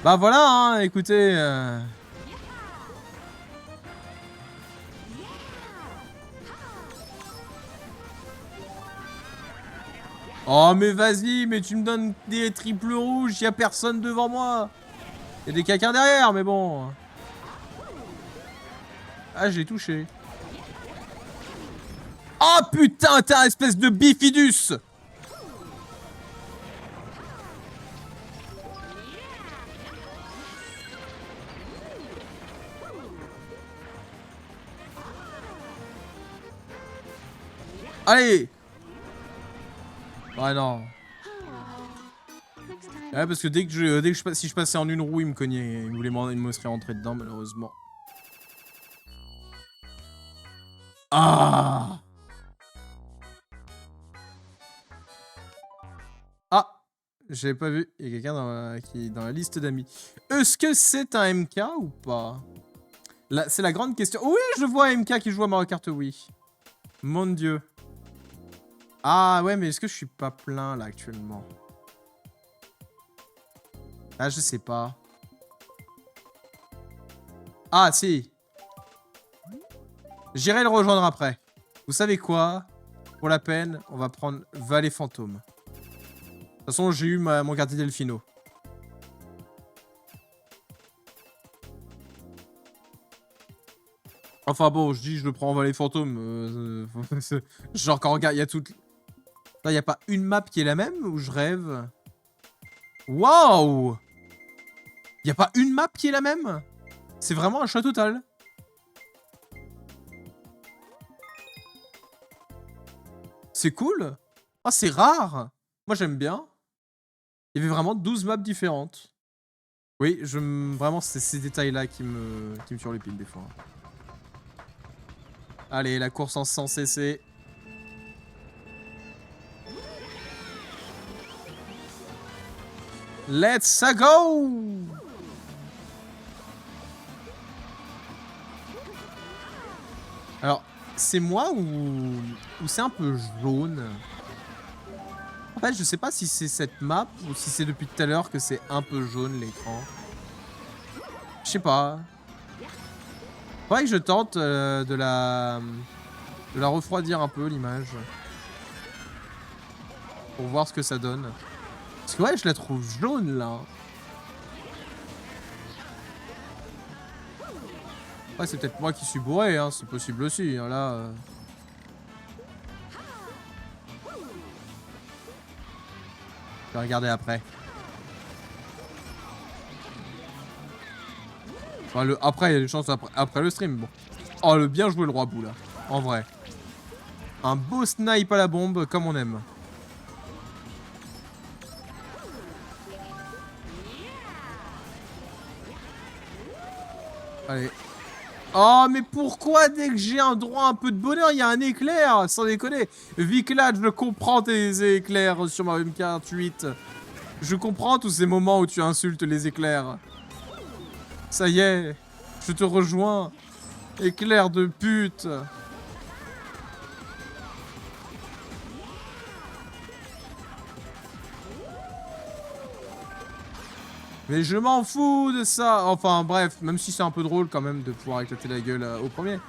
Bah voilà, hein, écoutez... Oh mais vas-y, mais tu me donnes des triples rouges, y a personne devant moi. Y a des caquins derrière, mais bon. Ah, j'ai touché. Oh putain, t'es un espèce de bifidus. Allez. Ah non. Ouais, parce que si je passais en une roue, il me cognait, il me serait rentré dedans, malheureusement. Ah. Ah, j'avais pas vu. Il y a quelqu'un qui est dans la liste d'amis. Est-ce que c'est un MK ou pas? C'est la grande question. Oui, je vois un MK qui joue à Mario Kart, oui. Mon dieu. Ah ouais, mais est-ce que je suis pas plein là actuellement? Ah, je sais pas. Ah, si. J'irai le rejoindre après. Vous savez quoi? Pour la peine, on va prendre Vallée Fantôme. De toute façon, j'ai eu mon quartier Delfino. Enfin bon, je dis, je le prends en Vallée Fantôme. Genre, encore, regarde, il y a toutes... Là, il n'y a pas une map qui est la même ou je rêve? Waouh! Il n'y a pas une map qui est la même? C'est vraiment un choix total. C'est cool. Ah, c'est rare. Moi, j'aime bien. Il y avait vraiment 12 maps différentes. Oui, vraiment, c'est ces détails-là qui me tuent les piles des fois. Allez, la course sans cesser. Let's go! Alors, c'est moi ou c'est un peu jaune? En fait, je sais pas si c'est cette map ou si c'est depuis tout à l'heure que c'est un peu jaune l'écran. Je sais pas. Faudrait que je tente de la refroidir un peu l'image. Pour voir ce que ça donne. Parce que ouais, je la trouve jaune là. Ouais, c'est peut-être moi qui suis bourré, hein, c'est possible aussi. Hein, là. Je vais regarder après. Enfin, après, il y a des chances après le stream. Bon. Oh, le bien joué le roi Bou là. En vrai. Un beau snipe à la bombe comme on aime. Allez. Oh, mais pourquoi dès que j'ai un droit un peu de bonheur, il y a un éclair? Sans déconner. Viclad, je comprends tes éclairs sur ma M48. Je comprends tous ces moments où tu insultes les éclairs. Ça y est, je te rejoins. Éclair de pute. Mais je m'en fous de ça. Enfin bref, même si c'est un peu drôle quand même de pouvoir éclater la gueule au premier.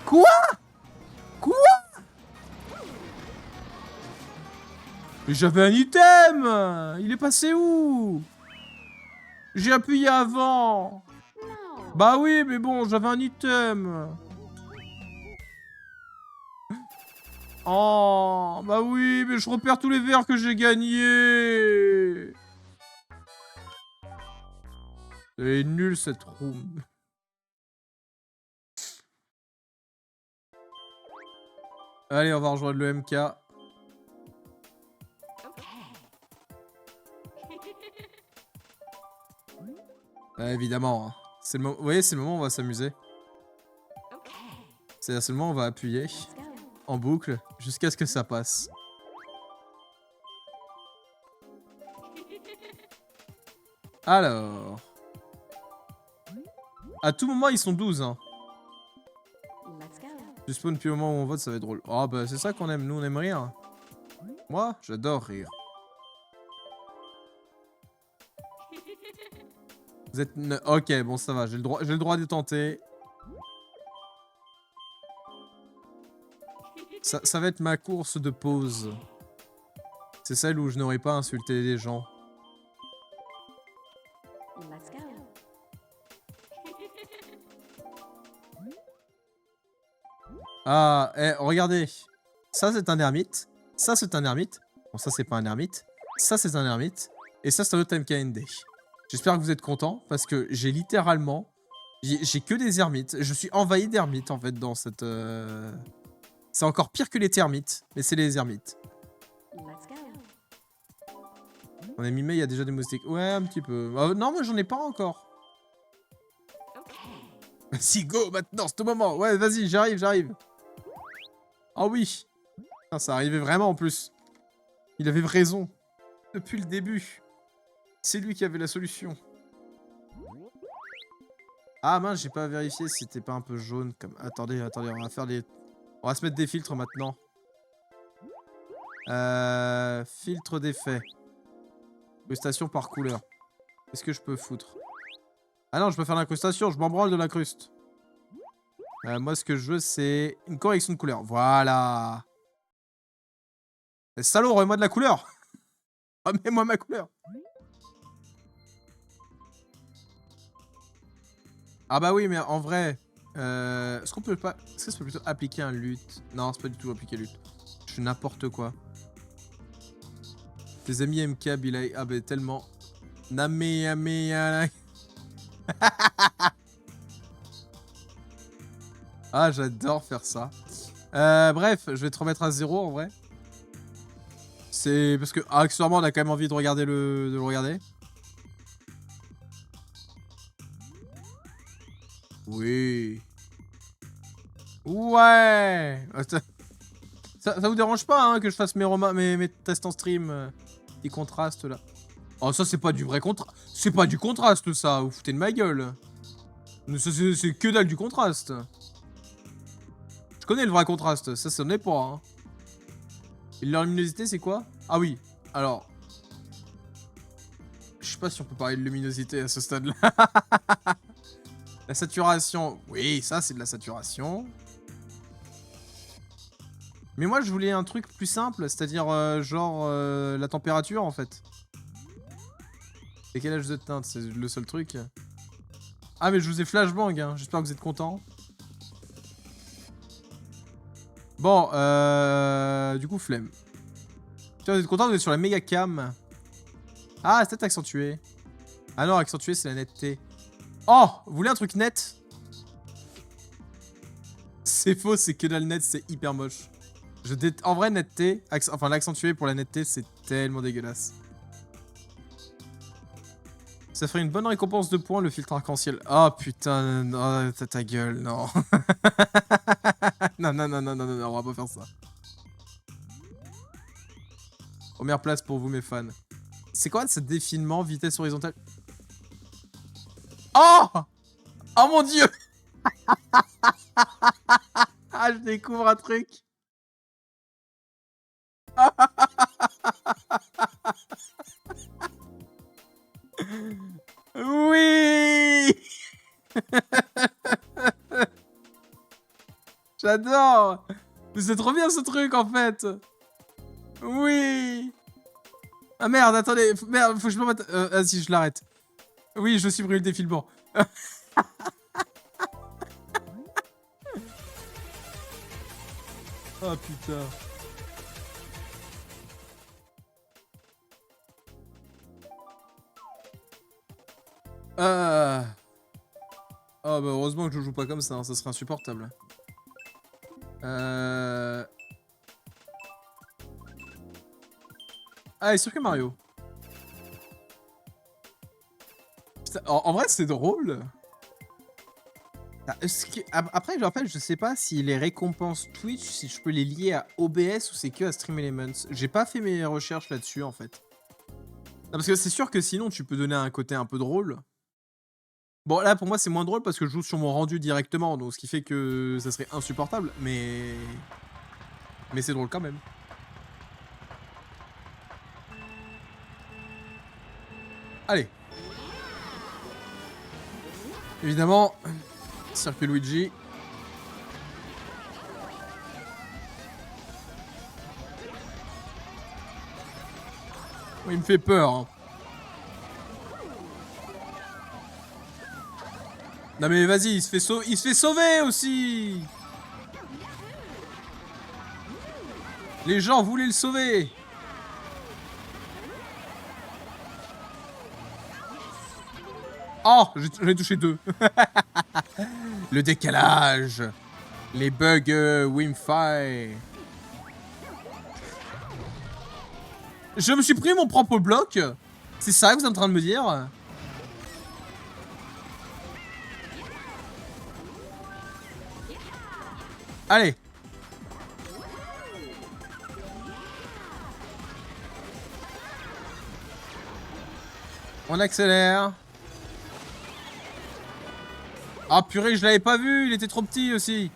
Quoi? Quoi? Mais j'avais un item. Il est passé où? J'ai appuyé avant. Bah oui, mais bon, j'avais un item. Oh, bah oui, mais je repère tous les verres que j'ai gagnés. Elle est nulle cette room. Allez, on va rejoindre le MK. Évidemment. Hein. Vous voyez, c'est le moment où on va s'amuser. C'est seulement moment où on va appuyer en boucle jusqu'à ce que ça passe. Alors. À tout moment, ils sont 12. Hein. Du spawn depuis le moment où on vote, ça va être drôle. Oh, bah c'est ça qu'on aime. Nous, on aime rire. Moi, j'adore rire. Vous êtes... Ok, bon, ça va. J'ai le droit de tenter. Ça va être ma course de pause. C'est celle où je n'aurais pas insulté les gens. Ah, regardez. Ça, c'est un ermite. Ça, c'est un ermite. Bon, ça, c'est pas un ermite. Ça, c'est un ermite. Et ça, c'est un autre MKND. J'espère que vous êtes contents, parce que j'ai littéralement... J'ai que des ermites. Je suis envahi d'ermites, en fait, dans cette... C'est encore pire que les termites, mais c'est les ermites. On est mi-mai, il y a déjà des moustiques. Ouais, un petit peu. Non, moi, j'en ai pas encore. Si, go, maintenant, c'est au moment. Ouais, vas-y, j'arrive. Ah oui. Putain, ça arrivait vraiment, en plus. Il avait raison. Depuis le début. C'est lui qui avait la solution. Ah mince, j'ai pas vérifié si c'était pas un peu jaune comme... Attendez, on va faire des... On va se mettre des filtres maintenant. Filtre d'effet. Prestation par couleur. Qu'est-ce que je peux foutre? Ah non, je peux faire l'incrustation, je m'en branle de l'incruste. Moi, ce que je veux, c'est une correction de couleur. Voilà. Salaud, remets-moi de la couleur. Remets-moi ma couleur. Ah bah oui, mais en vrai... est-ce qu'on peut pas... Est-ce que ça peut plutôt appliquer un lutte? Non, c'est pas du tout appliquer lutte. Je fais n'importe quoi. Tes amis MK, Bilay... Ah bah tellement... Name, yame, ah, j'adore faire ça. Bref, je vais te remettre à 0 en vrai. C'est parce que, accessoirement, on a quand même envie de regarder de le regarder. Oui. Ouais. Ça vous dérange pas hein, que je fasse mes tests en stream des contrastes là. Oh, ça, c'est pas du vrai contraste. C'est pas du contraste, ça. Vous foutez de ma gueule. Ça, c'est que dalle du contraste. Je connais le vrai contraste. Ça n'est pas. Hein. Et leur luminosité, c'est quoi? Ah oui. Alors. Je sais pas si on peut parler de luminosité à ce stade-là. La saturation. Oui, ça, c'est de la saturation. Mais moi, je voulais un truc plus simple. C'est-à-dire, genre, la température, en fait. Décalage de teinte, c'est le seul truc. Ah, mais je vous ai flashbang, hein. J'espère que vous êtes contents. Bon, du coup, flemme. Tiens, vous êtes contents, vous êtes sur la méga cam. Ah, c'est peut-être accentué. Ah non, accentué, c'est la netteté. Oh, vous voulez un truc net? C'est faux, c'est que dalle net, c'est hyper moche. En vrai, netteté, enfin l'accentué pour la netteté, c'est tellement dégueulasse. Ça ferait une bonne récompense de points, le filtre arc-en-ciel. Oh putain, oh, ta gueule, non. Non, non, non, non, non, non, on va pas faire ça. Première place pour vous, mes fans. C'est quoi ce défilement, vitesse horizontale? Oh! Oh mon dieu! Ah, je découvre un truc. Oui! J'adore! Mais c'est trop bien ce truc en fait! Oui! Ah merde, attendez, merde, faut que je me mette... vas-y, je l'arrête. Oui, je supprime le défilement. Oh putain. Oh bah heureusement que je joue pas comme ça, hein, ça serait insupportable. Ah, et Circuit Mario. Putain, en vrai, c'est drôle. Après, en fait, je sais pas si les récompenses Twitch, si je peux les lier à OBS ou c'est que à Stream Elements. J'ai pas fait mes recherches là-dessus, en fait. Non, parce que c'est sûr que sinon, tu peux donner un côté un peu drôle. Bon, là, pour moi, c'est moins drôle parce que je joue sur mon rendu directement, donc ce qui fait que ça serait insupportable, mais... Mais c'est drôle quand même. Allez. Évidemment, Circuit Luigi. Oh, il me fait peur. Hein. Non mais vas-y, il se fait sauver aussi. Les gens voulaient le sauver. Oh, j'en ai touché 2. Le décalage. Les bugs Wi-Fi. Je me suis pris mon propre bloc. C'est ça que vous êtes en train de me dire? Allez. On accélère. Ah purée, je l'avais pas vu, il était trop petit aussi.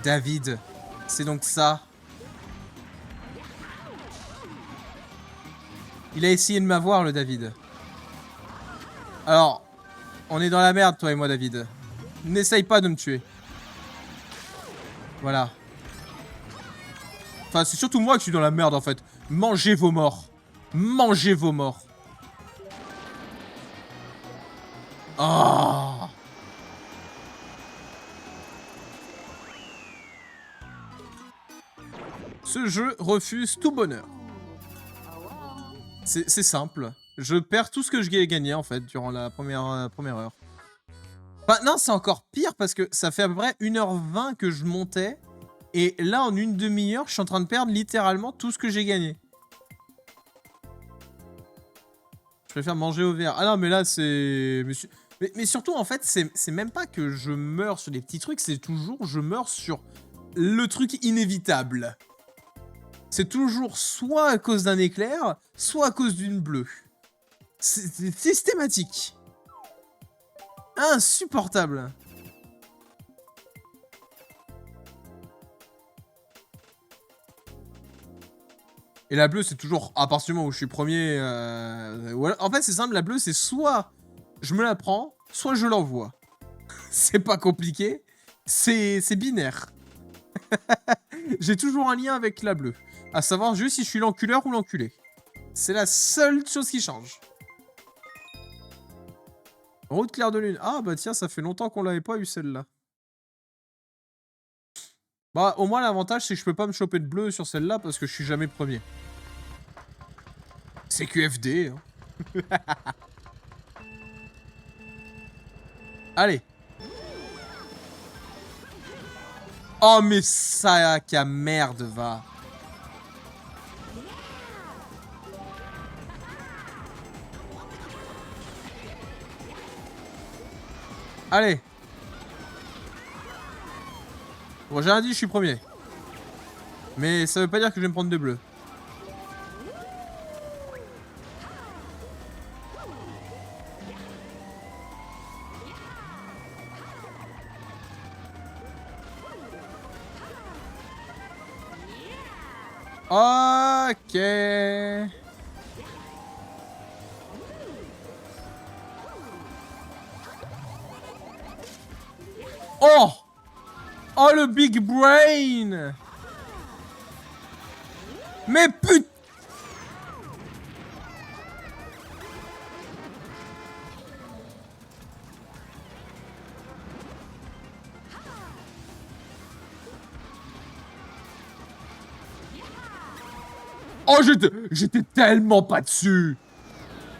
David, c'est donc ça. Il a essayé de m'avoir, le David. Alors, on est dans la merde, toi et moi, David. N'essaye pas de me tuer. Voilà. Enfin, c'est surtout moi qui suis dans la merde, en fait. Mangez vos morts. Mangez vos morts. Oh. Ce jeu refuse tout bonheur. C'est simple. Je perds tout ce que j'ai gagné, en fait, durant la première heure. Enfin, non, c'est encore pire, parce que ça fait à peu près 1h20 que je montais. Et là, en une demi-heure, je suis en train de perdre littéralement tout ce que j'ai gagné. Je préfère manger au vert. Ah non, mais là, c'est... Mais surtout, en fait, c'est même pas que je meurs sur des petits trucs, c'est toujours je meurs sur le truc inévitable. C'est toujours soit à cause d'un éclair, soit à cause d'une bleue. C'est systématique. Insupportable. Et la bleue, c'est toujours, à partir du moment où je suis premier... voilà. En fait, c'est simple, la bleue, c'est soit je me la prends, soit je l'envoie. C'est pas compliqué, c'est binaire. J'ai toujours un lien avec la bleue. À savoir juste si je suis l'enculeur ou l'enculé. C'est la seule chose qui change. Route claire de lune. Ah bah tiens, ça fait longtemps qu'on l'avait pas eu celle-là. Bah au moins l'avantage c'est que je peux pas me choper de bleu sur celle-là parce que je suis jamais premier. C'est QFD. Hein. Allez. Oh mais ça qu'à merde va. Allez. Bon j'ai rien dit, je suis premier. Mais ça veut pas dire que je vais me prendre des bleus. Ok. Oh! Oh le big brain! Mais putain! Oh j'étais tellement pas dessus!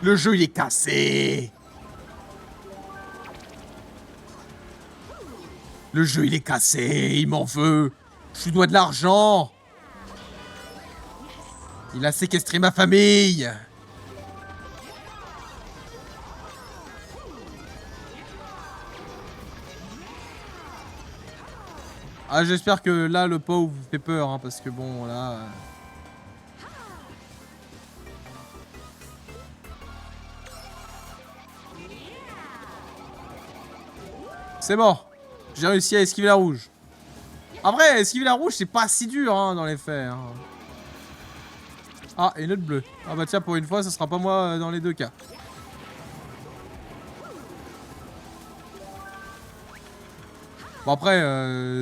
Le jeu il est cassé! Le jeu il est cassé, il m'en veut! Je lui dois de l'argent! Il a séquestré ma famille! Ah j'espère que là le pauvre vous fait peur hein, parce que bon là... C'est bon! J'ai réussi à esquiver la rouge. Après, esquiver la rouge c'est pas si dur hein, dans les faits. Hein. Ah, et une autre bleue. Ah bah tiens, pour une fois, ça sera pas moi dans les deux cas. Bon après,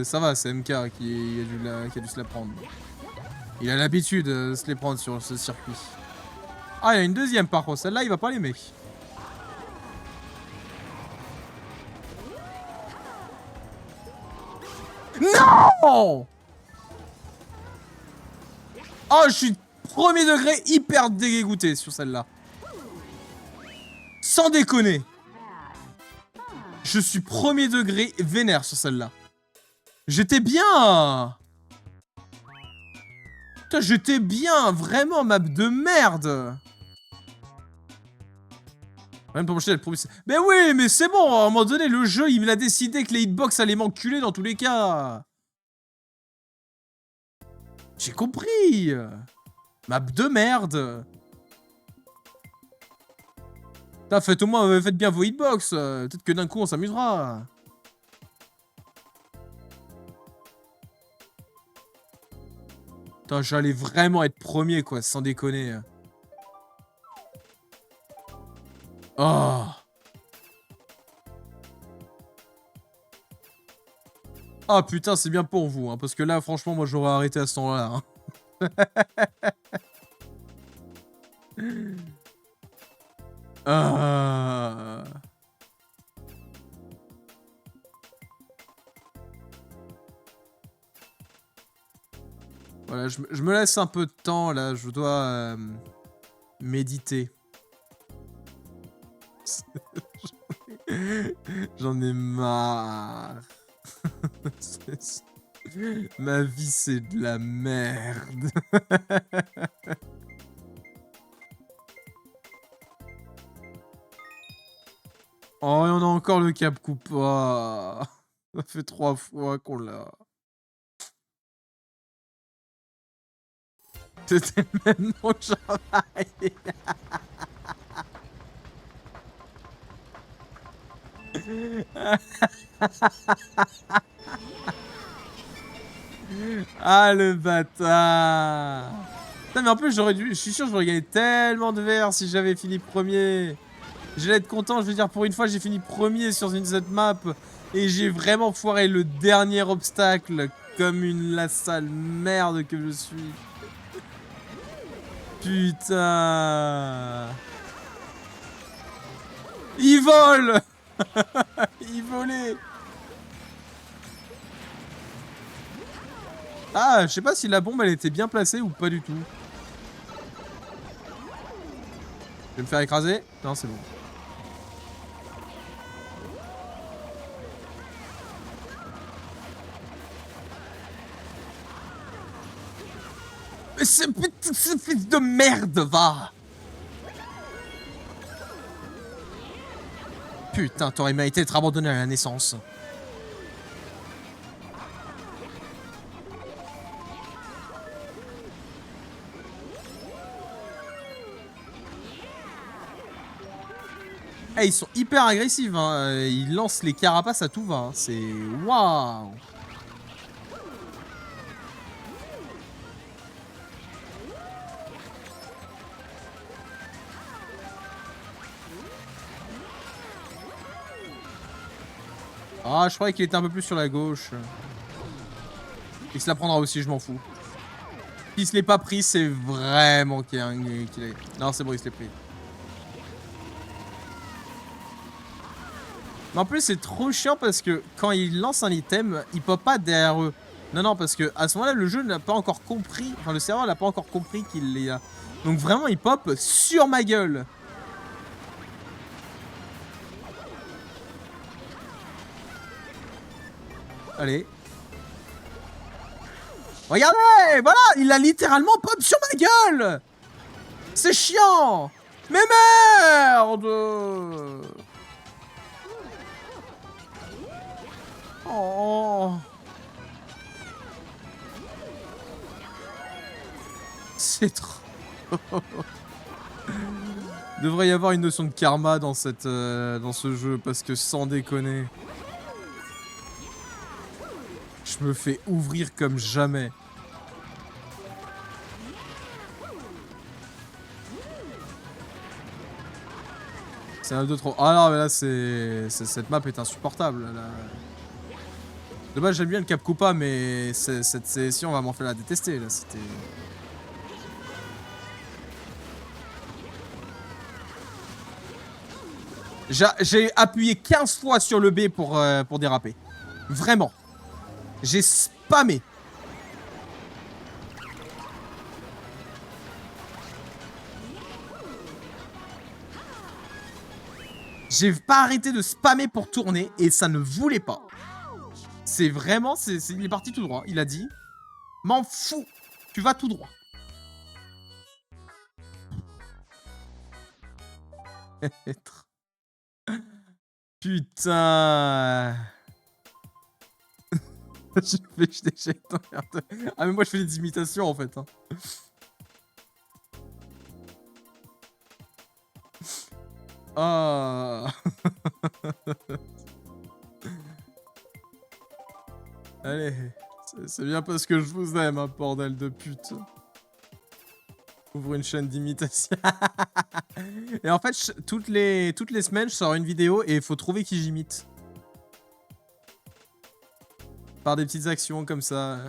ça va, c'est MK qui a dû se la prendre. Il a l'habitude de se les prendre sur ce circuit. Ah, il y a une deuxième par contre, celle-là, il va pas l'aimer. Non! Oh, je suis premier degré hyper dégoûté sur celle-là. Sans déconner. Je suis premier degré vénère sur celle-là. J'étais bien. Putain, j'étais bien. Vraiment, map de merde. Même pour m'acheter la promesse. Mais oui, mais c'est bon. À un moment donné, le jeu, il me l'a décidé que les hitbox allaient m'enculer dans tous les cas. J'ai compris. Map de merde. Putain, faites au moins, faites bien vos hitbox. Peut-être que d'un coup, on s'amusera. Putain, j'allais vraiment être premier, quoi, sans déconner. Oh. Ah putain, c'est bien pour vous, hein, parce que là, franchement, moi, j'aurais arrêté à ce temps-là. Hein. Ah. Voilà, je me laisse un peu de temps, là. Je dois méditer. J'en ai marre. Ma vie, c'est de la merde. Oh, et on a encore le Cap Koopa. Ça fait 3 fois qu'on l'a. C'était même mon travail. Ah, le bâtard. Putain, mais en plus, je suis sûr que j'aurais gagné tellement de verres si j'avais fini premier. J'allais être content, je veux dire, pour une fois, j'ai fini premier sur cette map. Et j'ai vraiment foiré le dernier obstacle comme la sale merde que je suis. Putain. Il vole. Il volait. Ah, je sais pas si la bombe, elle était bien placée ou pas du tout. Je vais me faire écraser. Non, c'est bon. Mais ce fils de merde, va. Putain, t'aurais mérité d'être abandonné à la naissance. Eh, ils sont hyper agressifs, hein. Ils lancent les carapaces à tout va. Hein. C'est... Waouh. Ah, je croyais qu'il était un peu plus sur la gauche. Il se la prendra aussi, je m'en fous. S'il se l'est pas pris, c'est vraiment qu'il a... Non, c'est bon, il se l'est pris. Mais en plus, c'est trop chiant parce que quand il lance un item, il pop pas derrière eux. Non, non, parce que à ce moment-là, le jeu n'a pas encore compris... Enfin, le serveur n'a pas encore compris qu'il est là. Donc vraiment, il pop sur ma gueule. Allez. Regardez, voilà, il a littéralement pop sur ma gueule. C'est chiant. Mais merde. Oh. C'est trop... Devrait y avoir une notion de karma dans dans ce jeu, parce que sans déconner... Je me fais ouvrir comme jamais. C'est un de trop... Ah non, mais là, cette map est insupportable. Là. De base, j'aime bien le Cap Koopa, mais cette session va m'en faire la détester. Là, c'était... J'ai appuyé 15 fois sur le B pour déraper. Vraiment. J'ai spammé. J'ai pas arrêté de spammer pour tourner et ça ne voulait pas. C'est vraiment... il est parti tout droit. Il a dit... M'en fous. Tu vas tout droit. Putain. je déjecte. Ah mais moi je fais des imitations en fait. Hein. Oh. Allez. C'est bien parce que je vous aime, hein, bordel de pute. Ouvre une chaîne d'imitation. Et en fait, toutes les semaines, je sors une vidéo et il faut trouver qui j'imite. Par des petites actions comme ça.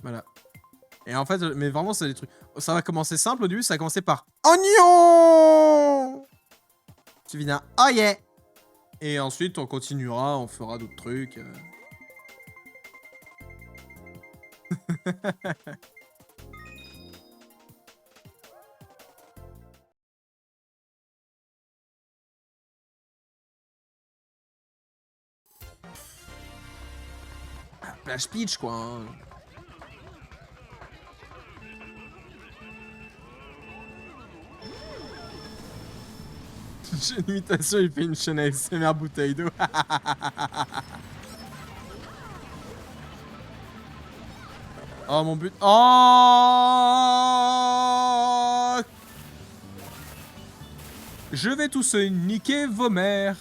Voilà. Et en fait, mais vraiment, c'est des trucs... Ça va commencer simple au début, ça va commencer par... Oignon. Suivi d'un... Oh yeah. Et ensuite, on continuera, on fera d'autres trucs. Plage Peach, quoi. Hein. J'ai une imitation, il fait une chaîne ASMR bouteille d'eau. Oh, mon but... Oh. Je vais tous niquer vos mères.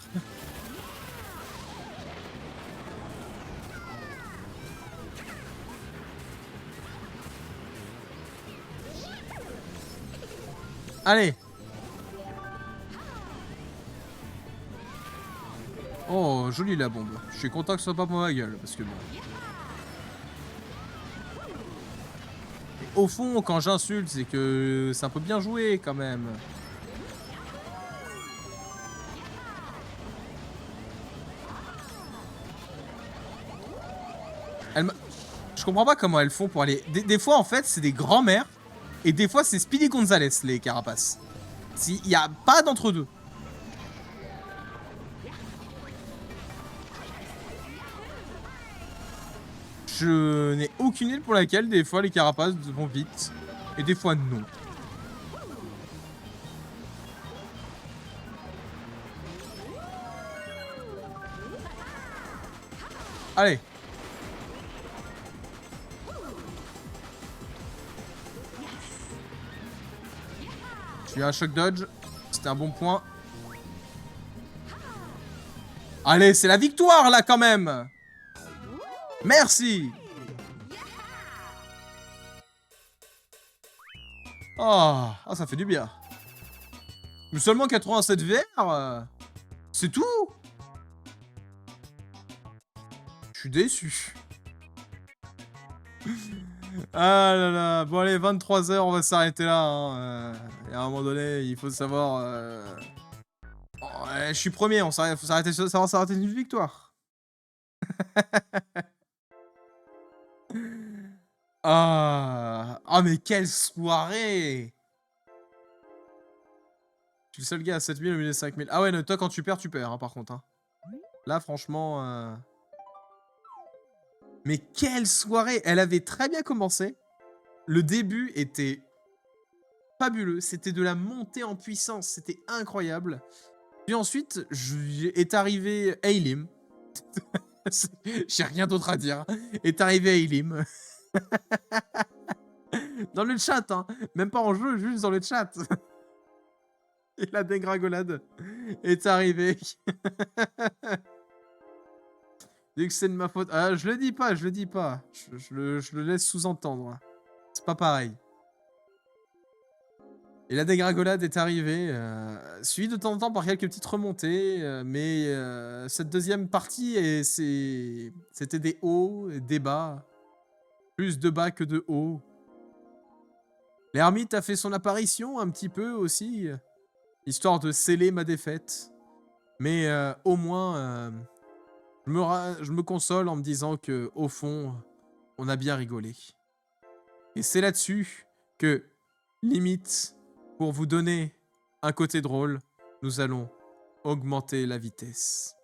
Allez. Oh, jolie la bombe. Je suis content que ce soit pas pour ma gueule, parce que bon... Et au fond, quand j'insulte, c'est que c'est un peu bien joué, quand même. Je comprends pas comment elles font pour aller... Des fois, en fait, c'est des grands-mères, et des fois, c'est Speedy Gonzales, les carapaces. Il n'y a pas d'entre-deux. Je n'ai aucune idée pour laquelle, des fois, les carapaces vont vite, et des fois, non. Allez. J'ai eu un choc dodge. C'était un bon point. Allez, c'est la victoire, là, quand même. Merci. Oh, ah, ça fait du bien. Mais seulement 87 VR. C'est tout. Je suis déçu. Ah là là. Bon, allez, 23 h, on va s'arrêter là. Hein. Et à un moment donné, il faut savoir... Oh, ouais, je suis premier, faut s'arrêter sur une victoire. Ah, oh, mais quelle soirée! Je suis le seul gars à 7000 au milieu de 5000. Ah ouais, non, toi, quand tu perds, hein, par contre. Hein. Là, franchement... Mais quelle soirée! Elle avait très bien commencé. Le début était fabuleux. C'était de la montée en puissance. C'était incroyable. Puis ensuite, est arrivé Ailim. J'ai rien d'autre à dire. Est arrivé Ailim. Dans le chat, hein. Même pas en jeu, juste dans le chat. Et la dégringolade est arrivée. Dès que c'est de ma faute... Ah, je le dis pas, je le dis pas. Je le laisse sous-entendre. C'est pas pareil. Et la dégringolade est arrivée, suivie de temps en temps par quelques petites remontées, mais cette deuxième partie, c'était des hauts et des bas. Plus de bas que de hauts. L'ermite a fait son apparition un petit peu aussi, histoire de sceller ma défaite. Mais au moins, je me console en me disant que au fond, on a bien rigolé. Et c'est là-dessus que, limite, pour vous donner un côté drôle, nous allons augmenter la vitesse.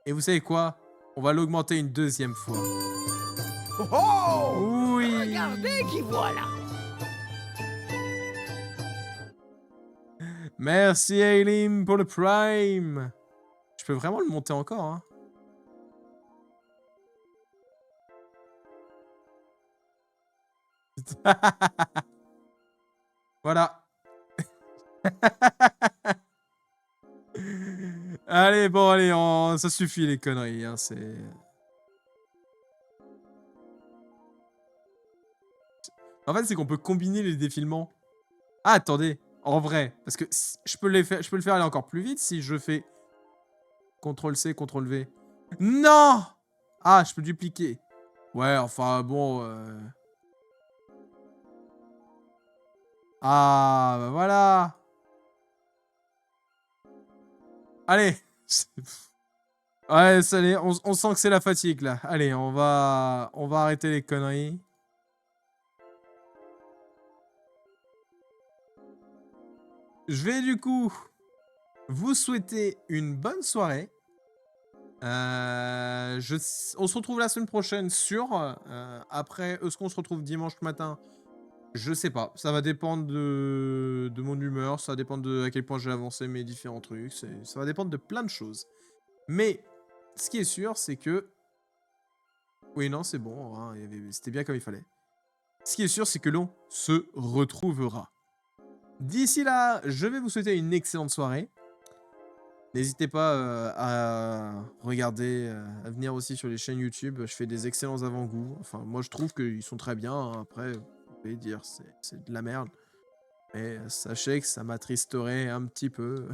Et vous savez quoi? On va l'augmenter une deuxième fois. Oh! Oui! Regardez qui voilà! Merci Ailim pour le Prime. Je peux vraiment le monter encore, hein. Voilà. Allez, bon, allez, ça suffit les conneries, hein, c'est... En fait, c'est qu'on peut combiner les défilements. Ah, attendez. En vrai. Parce que je peux le faire aller encore plus vite si je fais CTRL-C, CTRL-V. Non! Ah, je peux dupliquer. Ouais, enfin, bon... Ah, bah voilà. Allez. Ouais, ça l'est. On sent que c'est la fatigue, là. Allez, on va arrêter les conneries. Je vais, du coup, vous souhaiter une bonne soirée. On se retrouve la semaine prochaine sur... après, est-ce qu'on se retrouve dimanche matin? Je sais pas. Ça va dépendre de mon humeur. Ça va dépendre de à quel point j'ai avancé mes différents trucs. Ça va dépendre de plein de choses. Mais ce qui est sûr, c'est que... Oui, non, c'est bon. Hein, c'était bien comme il fallait. Ce qui est sûr, c'est que l'on se retrouvera. D'ici là, je vais vous souhaiter une excellente soirée. N'hésitez pas à regarder, à venir aussi sur les chaînes YouTube. Je fais des excellents avant-goûts. Enfin, moi, je trouve qu'ils sont très bien. Hein. Après, vous pouvez dire c'est de la merde. Mais sachez que ça m'attristerait un petit peu.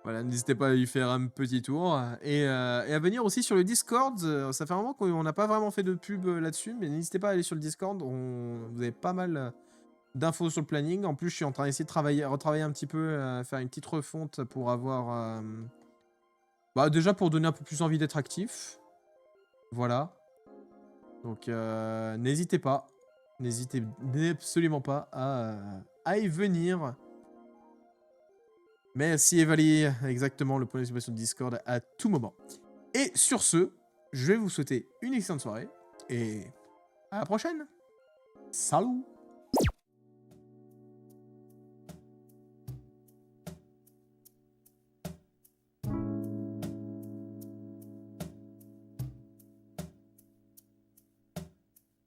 Voilà, n'hésitez pas à lui faire un petit tour. Et à venir aussi sur le Discord. Ça fait un moment qu'on n'a pas vraiment fait de pub là-dessus. Mais n'hésitez pas à aller sur le Discord. Vous avez pas mal... d'infos sur le planning. En plus, je suis en train d'essayer de retravailler un petit peu, faire une petite refonte pour avoir... Bah, déjà pour donner un peu plus envie d'être actif. Voilà. Donc, n'hésitez pas. N'hésitez absolument pas à y venir. Merci Evali, exactement, le point d'exclamation de Discord à tout moment. Et sur ce, je vais vous souhaiter une excellente soirée et à la prochaine. Salut!